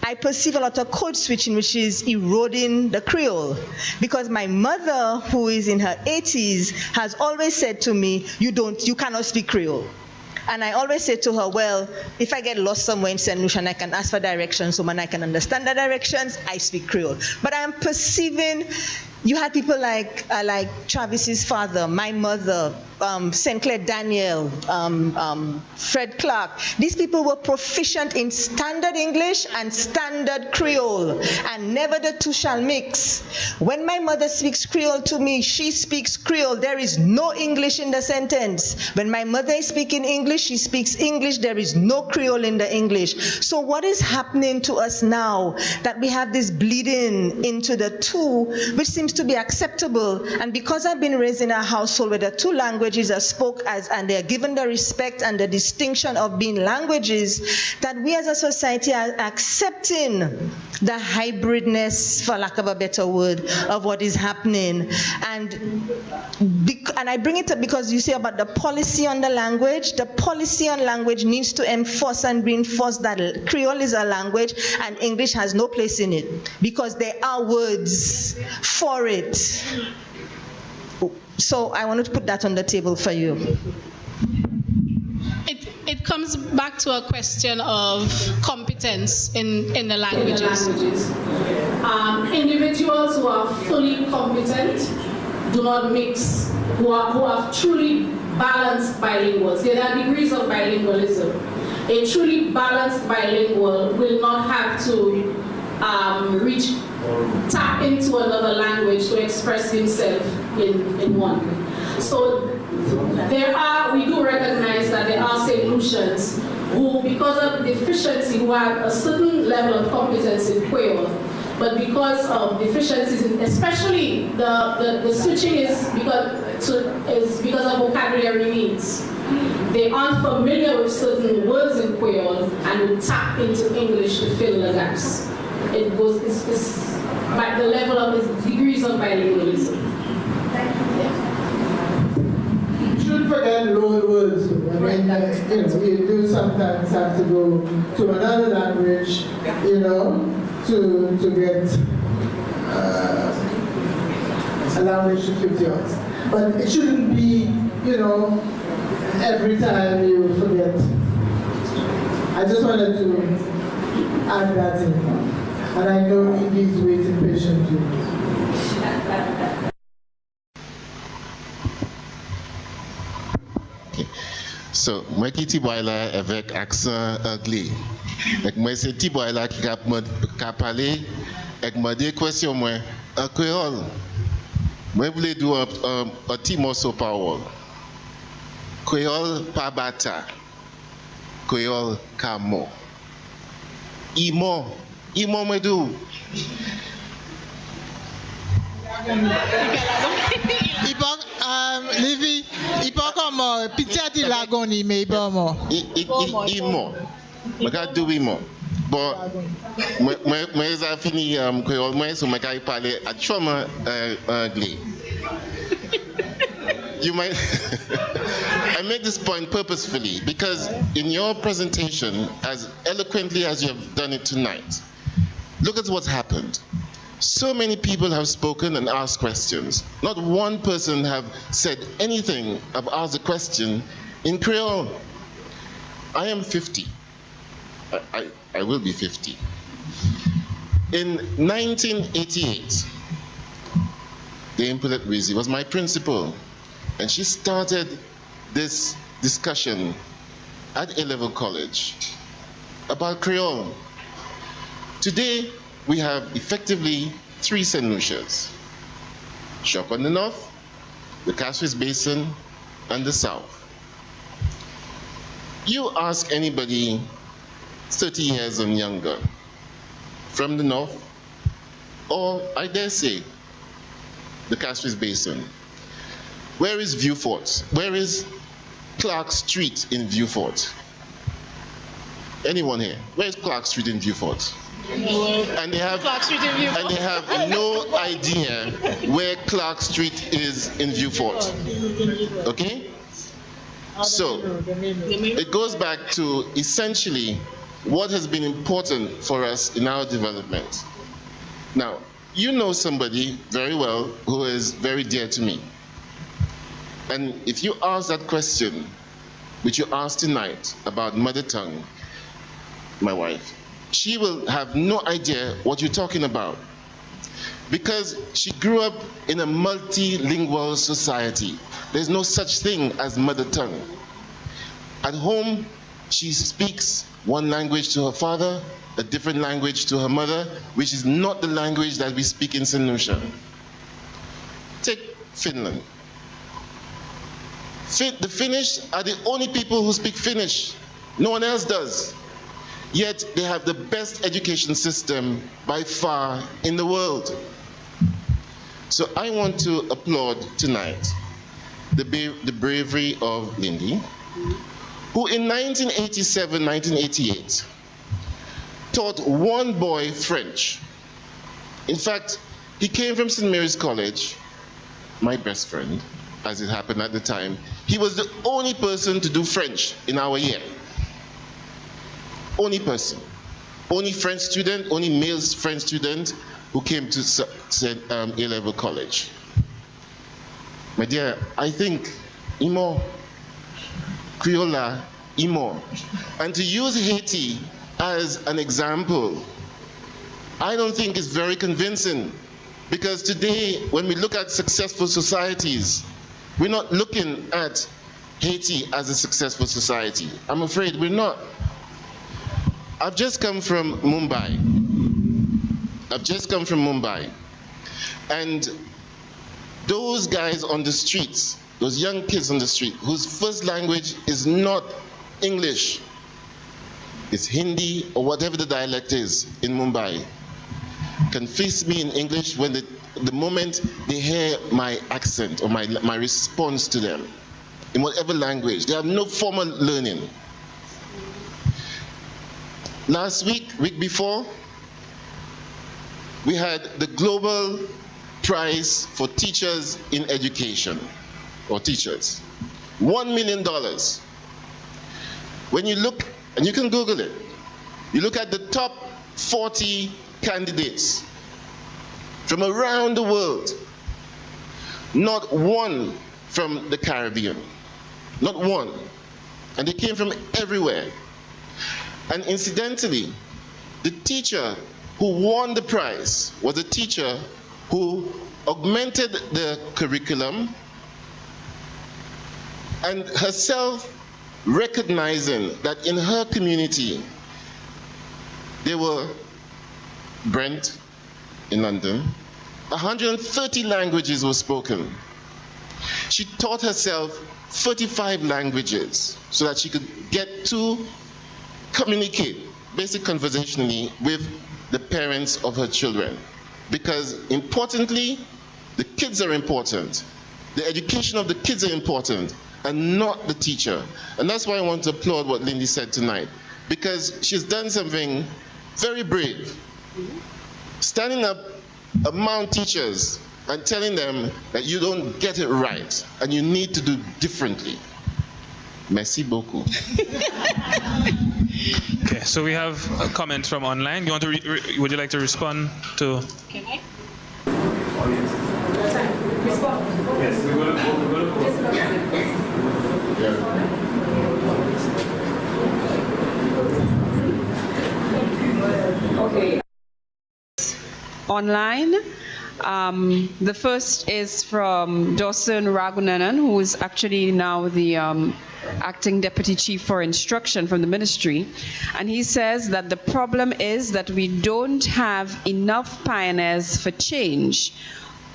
I perceive a lot of code switching which is eroding the Creole. Because my mother, who is in her 80s, has always said to me, you cannot speak Creole. And I always say to her, well, if I get lost somewhere in St. Lucia and I can ask for directions, so when I can understand the directions, I speak Creole. But I am perceiving, you had people like Travis's father, my mother, St. Clair Daniel, Fred Clark. These people were proficient in standard English and standard Creole, and never the two shall mix. When my mother speaks Creole to me, she speaks Creole. There is no English in the sentence. When my mother is speaking English, she speaks English. There is no Creole in the English. So what is happening to us now that we have this bleeding into the two, which seems to be acceptable? And because I've been raised in a household where the two languages are spoke as, and they are given the respect and the distinction of being languages, that we as a society are accepting the hybridness, for lack of a better word, of what is happening. And I bring it up because you say about the policy on the language. The policy on language needs to enforce and reinforce that Creole is a language and English has no place in it, because there are words for it. So I wanted to put that on the table for you. It comes back to a question of competence in the languages. Individuals who are fully competent do not mix, who are truly balanced bilinguals. There are degrees of bilingualism. A truly balanced bilingual will not have to tap into another language to express himself in one. So we do recognize that there are St. Lucians who, because of deficiency, who have a certain level of competence in Kweyol, but because of deficiencies, especially the switching is because of vocabulary needs. They aren't familiar with certain words in Kweyol and will tap into English to fill the gaps. It's by the level of the degrees of bilingualism. You shouldn't forget loan words. I mean, we do sometimes have to go to another language, to get a language to fit yours. But it shouldn't be, every time you forget. I just wanted to add that in. And I know he needs waiting patiently. So, moi qui suis là avec accent anglais. Et moi c'est petit boy là qui a parlé et m'a dit question moi en créole. Moi voulais dire un petit morceau parole. Créole pas bata. Créole camo. Imo me do. Livy, il peut comme pitié lagoni mais bon. Imo. Me ka do imo. Bon, moi j'ai fini Kweyol moi so me ka parler à choma anglais. You might I make this point purposefully because in your presentation, as eloquently as you have done it tonight, look at what's happened. So many people have spoken and asked questions. Not one person have said anything, have asked a question in Creole. I am 50. I will be 50. In 1988, Dame Paulette Weezy was my principal, and she started this discussion at A-level college about Creole. Today, we have effectively 3 St. Lucias: Shop on the north, the Castres Basin, and the south. You ask anybody 30 years and younger from the north, or I dare say, the Castres Basin, where is Vieux Fort? Where is Clark Street in Vieux Fort? Anyone here? Where is Clark Street in Vieux Fort? And they have no idea where Clark Street is in Vieux Fort. Okay? So, it goes back to essentially what has been important for us in our development. Now, you know somebody very well who is very dear to me. And if you ask that question, which you asked tonight about mother tongue, my wife, she will have no idea what you're talking about, because she grew up in a multilingual society. There's no such thing as mother tongue. At home, she speaks one language to her father, a different language to her mother, which is not the language that we speak in St. Lucia. Take Finland. The Finnish are the only people who speak Finnish. No one else does. Yet they have the best education system by far in the world. So I want to applaud tonight the bravery of Lindy, who in 1987, 1988 taught one boy French. In fact, he came from St. Mary's College, my best friend, as it happened at the time. He was the only person to do French in our year. Only person. Only French student, only male French student who came to A-level college. My dear, I think Imo, Criolla, Imo. And to use Haiti as an example, I don't think it's very convincing, because today, when we look at successful societies, we're not looking at Haiti as a successful society. I'm afraid we're not. I've just come from Mumbai. And those guys on the streets, those young kids on the street, whose first language is not English, it's Hindi or whatever the dialect is in Mumbai, can face me in English when the moment they hear my accent or my response to them, in whatever language. They have no formal learning. Last week before, we had the global prize for teachers in education, or teachers. $1 million. When you look, and you can Google it, you look at the top 40 candidates from around the world, not one from the Caribbean, not one. And they came from everywhere. And incidentally, the teacher who won the prize was a teacher who augmented the curriculum and herself recognizing that in her community, there were Brent in London, 130 languages were spoken. She taught herself 35 languages so that she could get to communicate basic conversationally with the parents of her children. Because importantly, the kids are important. The education of the kids are important, and not the teacher. And that's why I want to applaud what Lindy said tonight, because she's done something very brave. Standing up among teachers and telling them that you don't get it right and you need to do differently. Merci beaucoup. Okay, so we have a comment from online. You want to would you like to respond to? Can I? Yes, we're going to Okay. Online, the first is from Dawson Ragunanan, who is actually now the acting deputy chief for instruction from the ministry. And he says that the problem is that we don't have enough pioneers for change.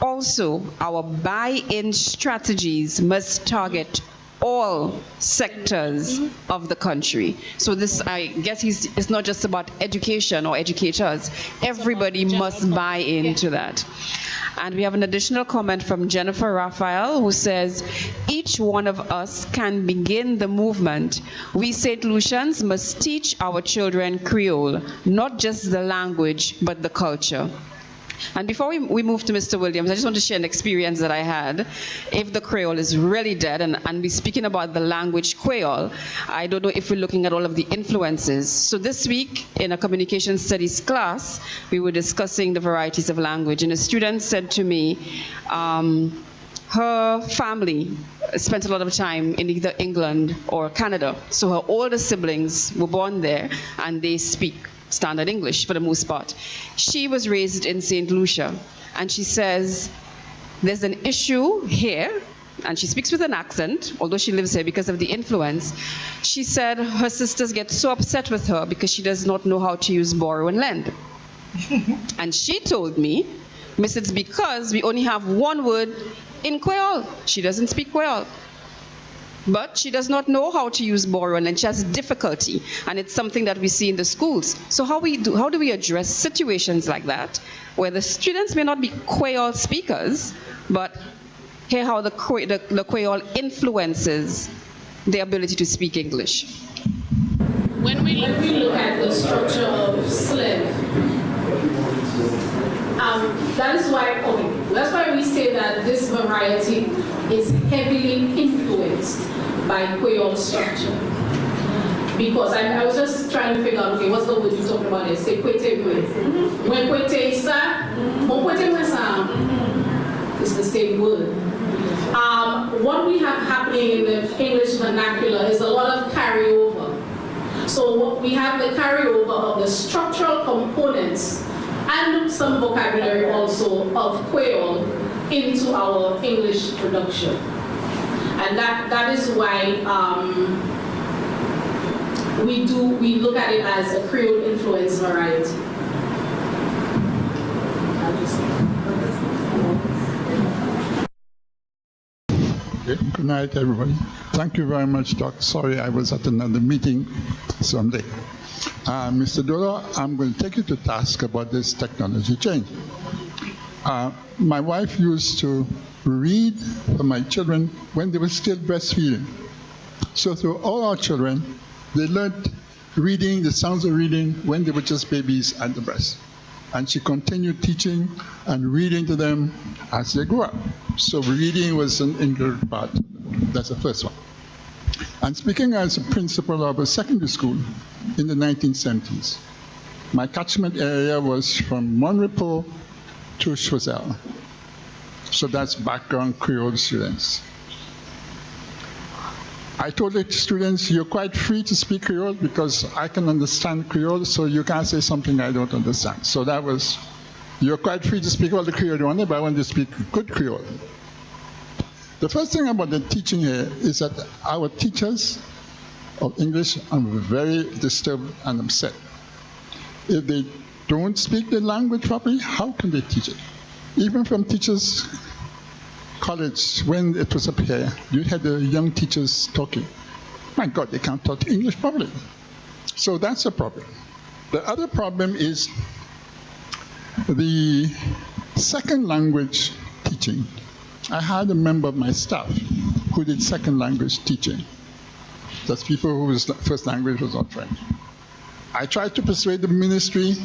Also, our buy-in strategies must target all sectors of the country. So this, I guess, it's not just about education or educators. Everybody must buy into that. And we have an additional comment from Jennifer Raphael, who says, each one of us can begin the movement. We St. Lucians must teach our children Creole, not just the language, but the culture. And before we move to Mr. Williams, I just want to share an experience that I had. If the Creole is really dead, and we're speaking about the language Kweyol, I don't know if we're looking at all of the influences. So this week, in a communication studies class, we were discussing the varieties of language, and a student said to me, her family spent a lot of time in either England or Canada. So her older siblings were born there, and they speak standard English for the most part. She was raised in St. Lucia, and she says there's an issue here, and she speaks with an accent, although she lives here because of the influence. She said her sisters get so upset with her because she does not know how to use borrow and lend. And she told me, Miss, it's because we only have one word in Kweyol. She doesn't speak Kweyol. But she does not know how to use borrow and lend. She has difficulty, and it's something that we see in the schools. So how do we address situations like that, where the students may not be Kweyol speakers, but hear how the Kweyol influences their ability to speak English? When we look at the structure of SLIM, that's why we say that this variety is heavily influenced by Kweyol structure. Because I was just trying to figure out, okay, what's the word you're talking about? Say kwete kwe. When kwete isa, when kwete mwesa, it's the same word. What we have happening in the English vernacular is a lot of carryover. So we have the carryover of the structural components and some vocabulary also of Kweyol into our English production. And that is why we look at it as a Creole influence variety. Good night, everybody. Thank you very much, Doc. Sorry, I was at another meeting Sunday. Mr. Dolo, I'm going to take you to task about this technology change. My wife used to read for my children when they were still breastfeeding. So through all our children, they learned reading, the sounds of reading, when they were just babies at the breast. And she continued teaching and reading to them as they grew up. So reading was an integral part. That's the first one. And speaking as a principal of a secondary school in the 1970s, my catchment area was from Monrepo to Choiseul. So that's background Creole students. I told the students, you're quite free to speak Creole because I can understand Creole, so you can't say something I don't understand. So that was, you're quite free to speak all the Creole you want, but I want to speak good Creole. The first thing about the teaching here is that our teachers of English are very disturbed and upset. If they don't speak the language properly, how can they teach it? Even from teachers' college, when it was up here, you had the young teachers talking. My God, they can't talk English properly. So that's a problem. The other problem is the second language teaching. I had a member of my staff who did second language teaching. That's people whose first language was not French. I tried to persuade the ministry.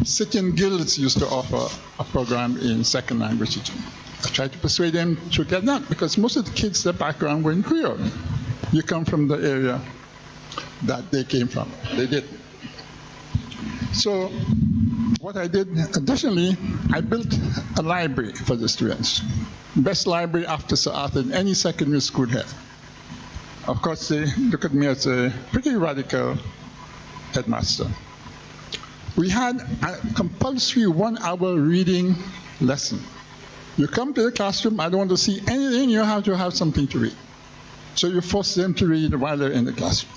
City Guilds used to offer a program in second language teaching. I tried to persuade them to get that because most of the kids, their background were in Creole. You come from the area that they came from. They didn't. So what I did additionally, I built a library for the students. Best library after Sir Arthur in any secondary school had. Of course, they look at me as a pretty radical headmaster. We had a compulsory 1-hour reading lesson. You come to the classroom, I don't want to see anything, you have to have something to read. So you force them to read while they're in the classroom.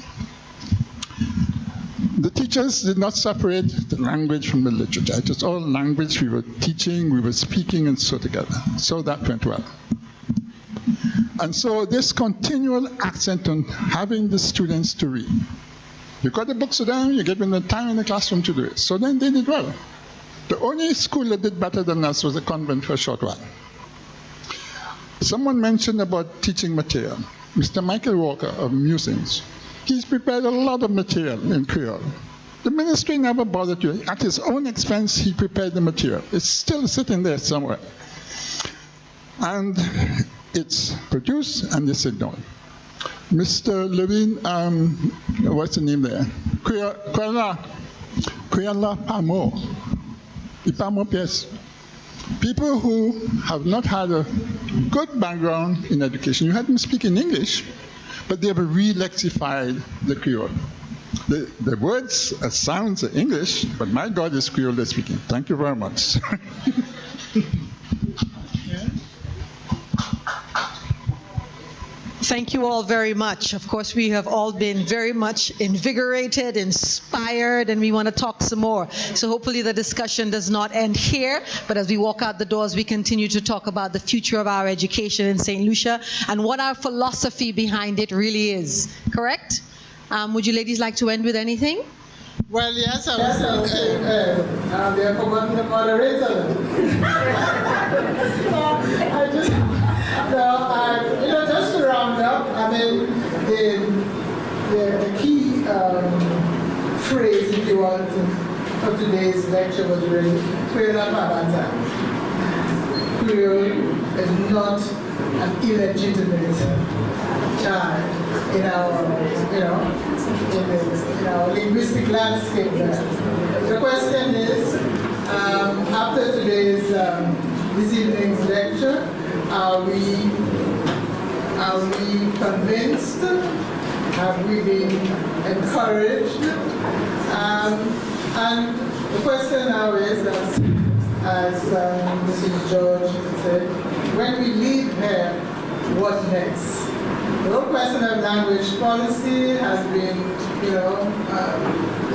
The teachers did not separate the language from the literature. It was all language we were teaching, we were speaking, and so together. So that went well. And so this continual accent on having the students to read. You got the books to them, you give them the time in the classroom to do it. So then they did well. The only school that did better than us was a convent for a short while. Someone mentioned about teaching material. Mr. Michael Walker of Musings. He's prepared a lot of material in Creole. The ministry never bothered to. At his own expense, he prepared the material. It's still sitting there somewhere. And it's produced and it's ignored. Mr. Levine, what's the name there? Kweyol Pamo. Ipamo Pies. People who have not had a good background in education. You had them speak in English, but they have re-lexified the Creole. The words sounds are English, but my God is Creole they're speaking. Thank you very much. Thank you all very much. Of course, we have all been very much invigorated, inspired, and we want to talk some more. So hopefully the discussion does not end here, but as we walk out the doors, we continue to talk about the future of our education in St. Lucia and what our philosophy behind it really is. Correct? Would you ladies like to end with anything? Well, yes, I was saying, they have forgotten the moderator. Just to round up, I mean, the key phrase, if you want, for today's lecture was really Kweyol Pabata. Kweyol is not an illegitimate child in our, in our linguistic landscape. The question is, after today's this evening's lecture, are we convinced? Have we been encouraged? And the question now is, as Mrs. George said, when we leave here, what next? The whole question of language policy has been,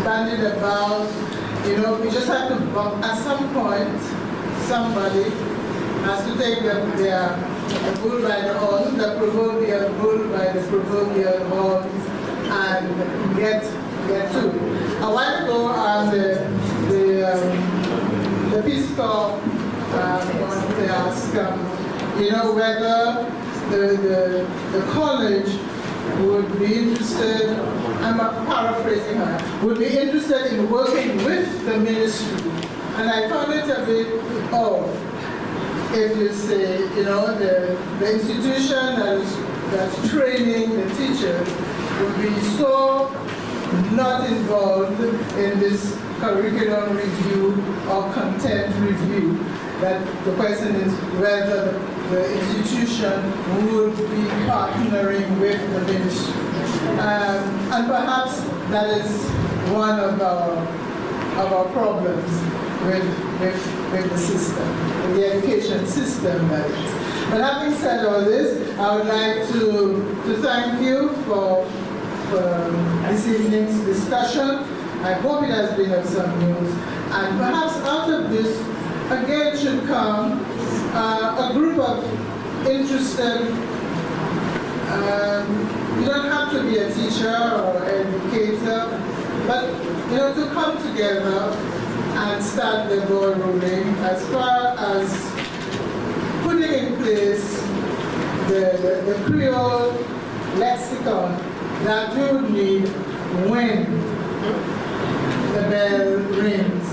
bandied about. We just have to, at some point, somebody has to take the bull by the horn, the proverbial bull by the proverbial horn, and get to it. A while ago, the Peace Corps wanted to ask, whether the college would be interested, I'm paraphrasing her, would be interested in working with the ministry. And I found it a bit odd if you say, the institution that's training the teachers would be so not involved in this curriculum review or content review that the question is whether the institution would be partnering with the ministry. And perhaps that is one of our problems with the system, with the education system, that is. But having said all this, I would like to thank you for this evening's discussion. I hope it has been of some use. And perhaps out of this, again, should come a group of interested, you don't have to be a teacher or educator, But, to come together and start the ball rolling as far as putting in place the Creole lexicon that you would need when the bell rings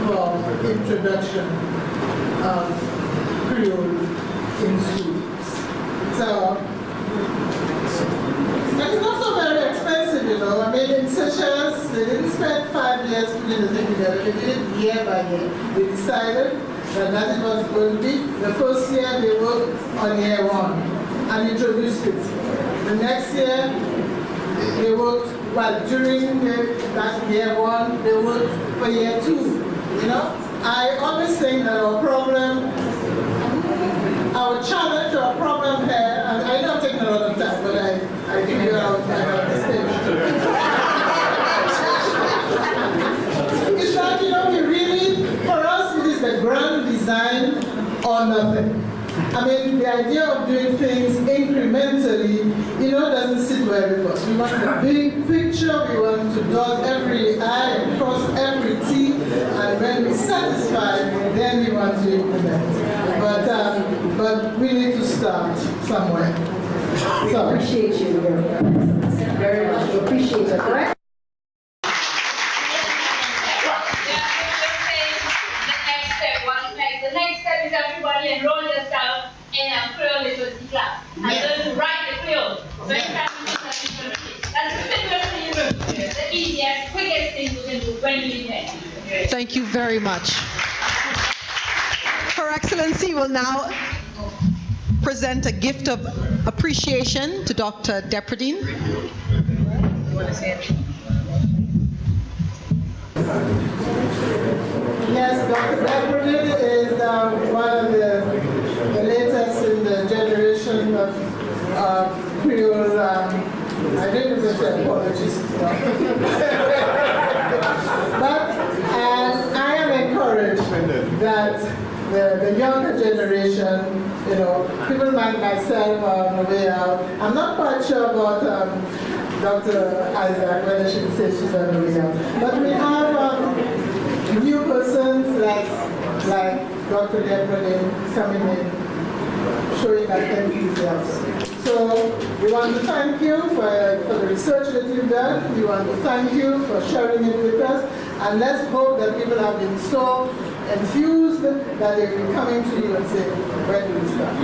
for introduction of Creole in schools. So, and it's not so very expensive, I mean, in Seychelles, they didn't spend 5 years putting the thing together. They did it year by year. They decided that it was going to be. The first year, they worked on year 1 and introduced it. The next year, they worked, during that year 1, they worked for year 2. I always think that our problem, our challenge, our problem here, and I know I'm taking a lot of time, but I figure out the stage. It's like, we really, for us, it is the grand design or nothing. I mean, the idea of doing things incrementally, doesn't sit well with us. We want the big picture, we want to dot every I and cross every T, and when we're satisfied, then we want to implement. But we need to start somewhere. We appreciate you very much. We appreciate it, right? The next step is everybody enroll yourself in a Creole literacy class and learn to write the Creole. So you can that's the simplest thing you can do. The easiest, quickest thing you can do when you leave here. Thank you very much. Her Excellency will now present a gift of appreciation to Dr. Depredine. Yes, Dr. Depredine is one of the latest in the generation of Creole, I didn't even say apologists. But I am encouraged that the younger generation, people like myself on the way out. I'm not quite sure about Dr. Isaac, whether she says she's on the way out. But we have new persons like Dr. Depredine coming in, showing that enthusiasm. So we want to thank you for the research that you've done. We want to thank you for sharing it with us. And let's hope that people have been so enthused that they will be coming to you and say, where do we start?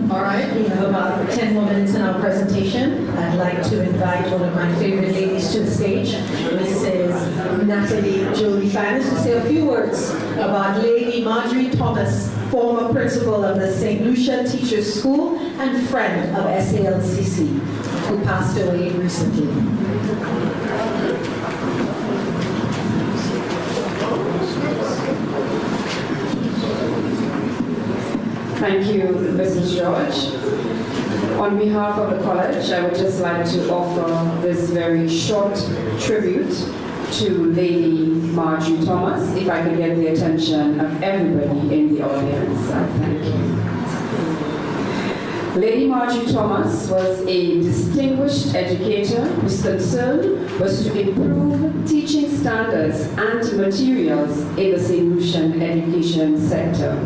All right, we have about 10 more minutes in our presentation. I'd like to invite one of my favorite ladies to the stage, Mrs. Natalie Jolie Fanners, to say a few words about Lady Marjorie Thomas, former principal of the St. Lucia Teachers School and friend of SALCC, who passed away recently. Thank you, Mrs. George. On behalf of the college, I would just like to offer this very short tribute to Lady Marjorie Thomas, if I could get the attention of everybody in the audience. Thank you. Lady Marjorie Thomas was a distinguished educator whose concern was to improve teaching standards and materials in the St. Lucian education sector.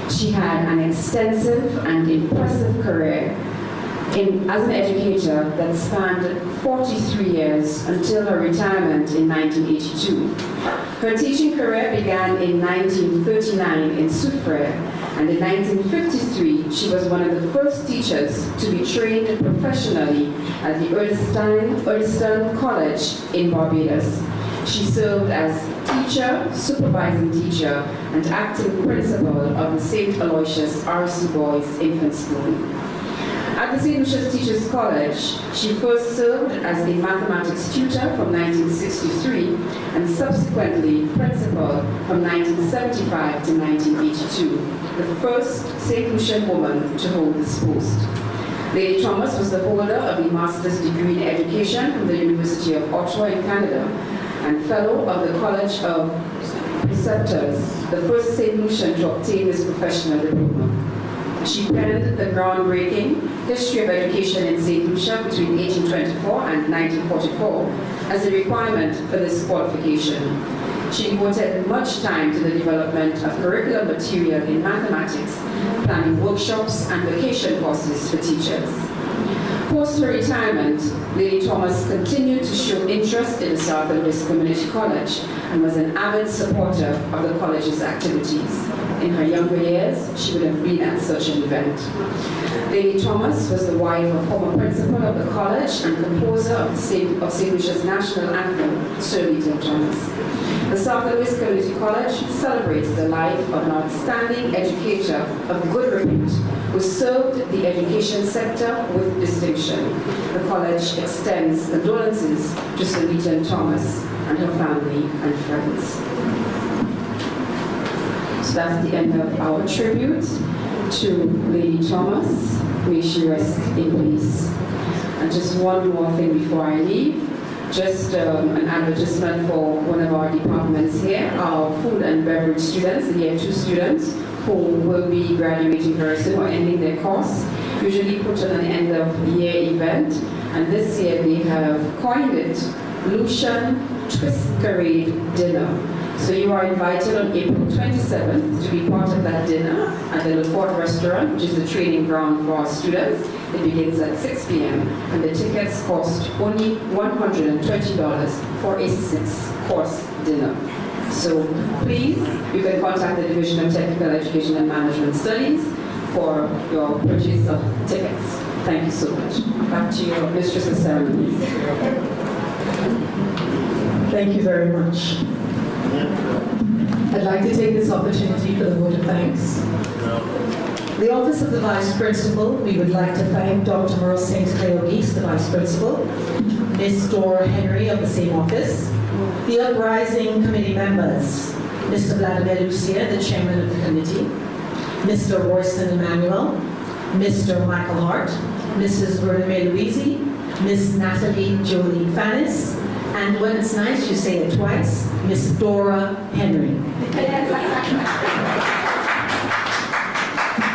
She had an extensive and impressive career as an educator that spanned 43 years until her retirement in 1982. Her teaching career began in 1939 in Soufrière, and in 1953 she was one of the first teachers to be trained professionally at the Earlston College in Barbados. She served as teacher, supervising teacher, and acting principal of the St. Aloysius R.C. Boys Infant School. At the St. Lucia's Teachers College, she first served as a mathematics tutor from 1963 and subsequently principal from 1975 to 1982, the first St. Lucian woman to hold this post. Lady Thomas was the holder of a master's degree in education from the University of Ottawa in Canada and fellow of the College of Preceptors, the first St. Lucian to obtain this professional diploma. She penned the groundbreaking History of Education in St. Lucia between 1824 and 1944 as a requirement for this qualification. She devoted much time to the development of curriculum material in mathematics, planning workshops and vacation courses for teachers. Post her retirement, Lady Thomas continued to show interest in the South Louis Community College and was an avid supporter of the college's activities. In her younger years, she would have been at such an event. Lady Thomas was the wife of former principal of the college and composer of St. Lucia's national anthem, Sir Lytton Thomas. The South Louis Community College celebrates the life of an outstanding educator of good repute who served the education sector with distinction. The college extends condolences to Sir Lytton Thomas and her family and friends. So that's the end of our tribute to Lady Thomas. May she rest in peace. And just one more thing before I leave. Just an advertisement for one of our departments here, our food and beverage students, the year 2 students, who will be graduating very soon or ending their course, usually put on an end of year event. And this year they have coined it Lucian Twist-Parade Dinner. So you are invited on April 27th to be part of that dinner at the Le Fort Restaurant, which is the training ground for our students. It begins at 6 p.m. and the tickets cost only $120 for a 6-course dinner. So please, you can contact the Division of Technical Education and Management Studies for your purchase of tickets. Thank you so much. Back to your Mistress of Ceremonies. Thank you very much. I'd like to take this opportunity for the vote of thanks. The Office of the Vice Principal, we would like to thank Dr. Merle St. Cleogis, the Vice Principal, Ms. Dora Henry of the same office, the Uprising Committee members, Mr. Vladimir Lucia, the Chairman of the Committee, Mr. Royston Emmanuel, Mr. Michael Hart, Mrs. Verna May Louisi, Ms. Natalie Jolie Fannis, and when it's nice, you say it twice, Ms. Dora Henry.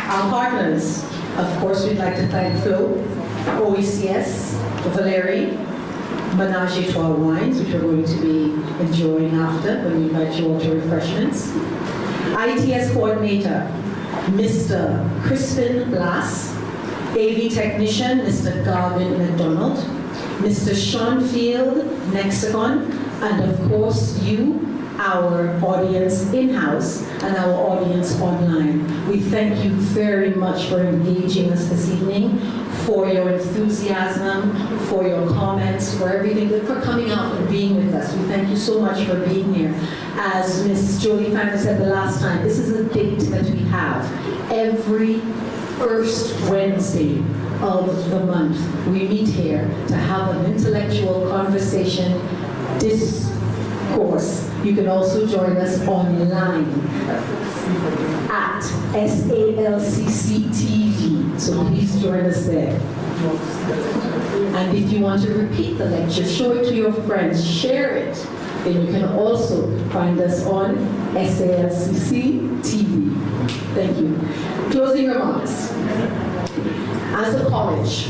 Our partners, of course, we'd like to thank Flo, OECS, Valeri, Menage a Trois Wines, which we're going to be enjoying after when we invite you all to refreshments. ITS Coordinator, Mr. Crispin Blas, AV Technician, Mr. Garvin McDonald, Mr. Sean Field, Nexicon, and of course you, our audience in-house and our audience online. We thank you very much for engaging us this evening, for your enthusiasm, for your comments, for everything, for coming out and being with us. We thank you so much for being here. As Ms. Jolie Fanner said the last time, this is a date that we have every first Wednesday of the month. We meet here to have an intellectual conversation, discourse. You can also join us online at SALCC TV. So please join us there. And if you want to repeat the lecture, show it to your friends, share it. Then you can also find us on SALCC TV. Thank you. Closing remarks. As a college,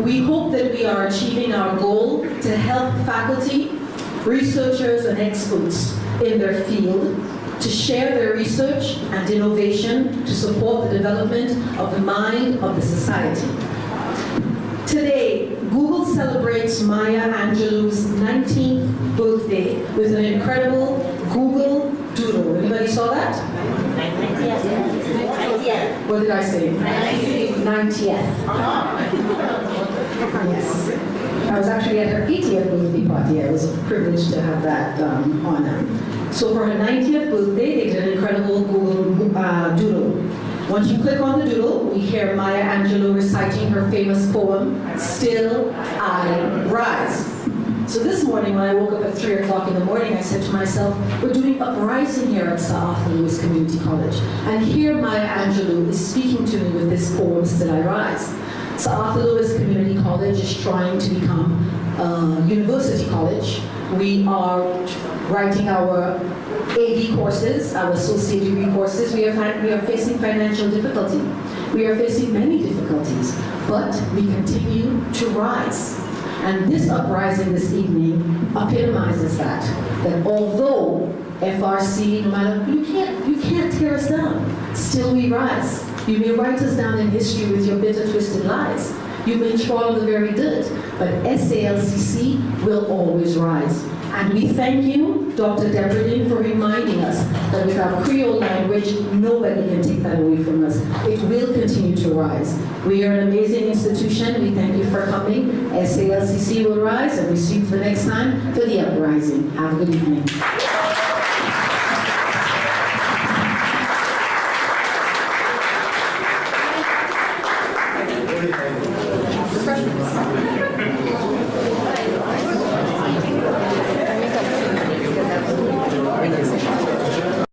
we hope that we are achieving our goal to help faculty, researchers, and experts in their field to share their research and innovation to support the development of the mind of the society. Today, Google celebrates Maya Angelou's 19th birthday with an incredible Google Doodle. Anybody saw that? 90th. What did I say? 90th. Yes. I was actually at her 80th birthday party. I was privileged to have that honor. So for her 90th birthday, they did an incredible Google Doodle. Once you click on the doodle, we hear Maya Angelou reciting her famous poem, Still I Rise. So this morning when I woke up at 3 o'clock in the morning, I said to myself, we're doing uprising here at Sir Arthur Lewis Community College. And here Maya Angelou is speaking to me with this poem, Still I Rise. Sir Arthur Lewis Community College is trying to become a university college. We are writing our AD courses, our associate degree courses. We are facing financial difficulty. We are facing many difficulties, but we continue to rise. And this uprising this evening epitomizes that although FRC, no matter, you can't tear us down, still we rise. You may write us down in history with your bitter, twisted lies. You may trawl the very dirt, but SALCC will always rise. And we thank you, Dr. Debradin, for reminding us that with our Creole language, nobody can take that away from us. It will continue to rise. We are an amazing institution. We thank you for coming. SALCC will rise, and we see you the next time for the uprising. Have a good evening.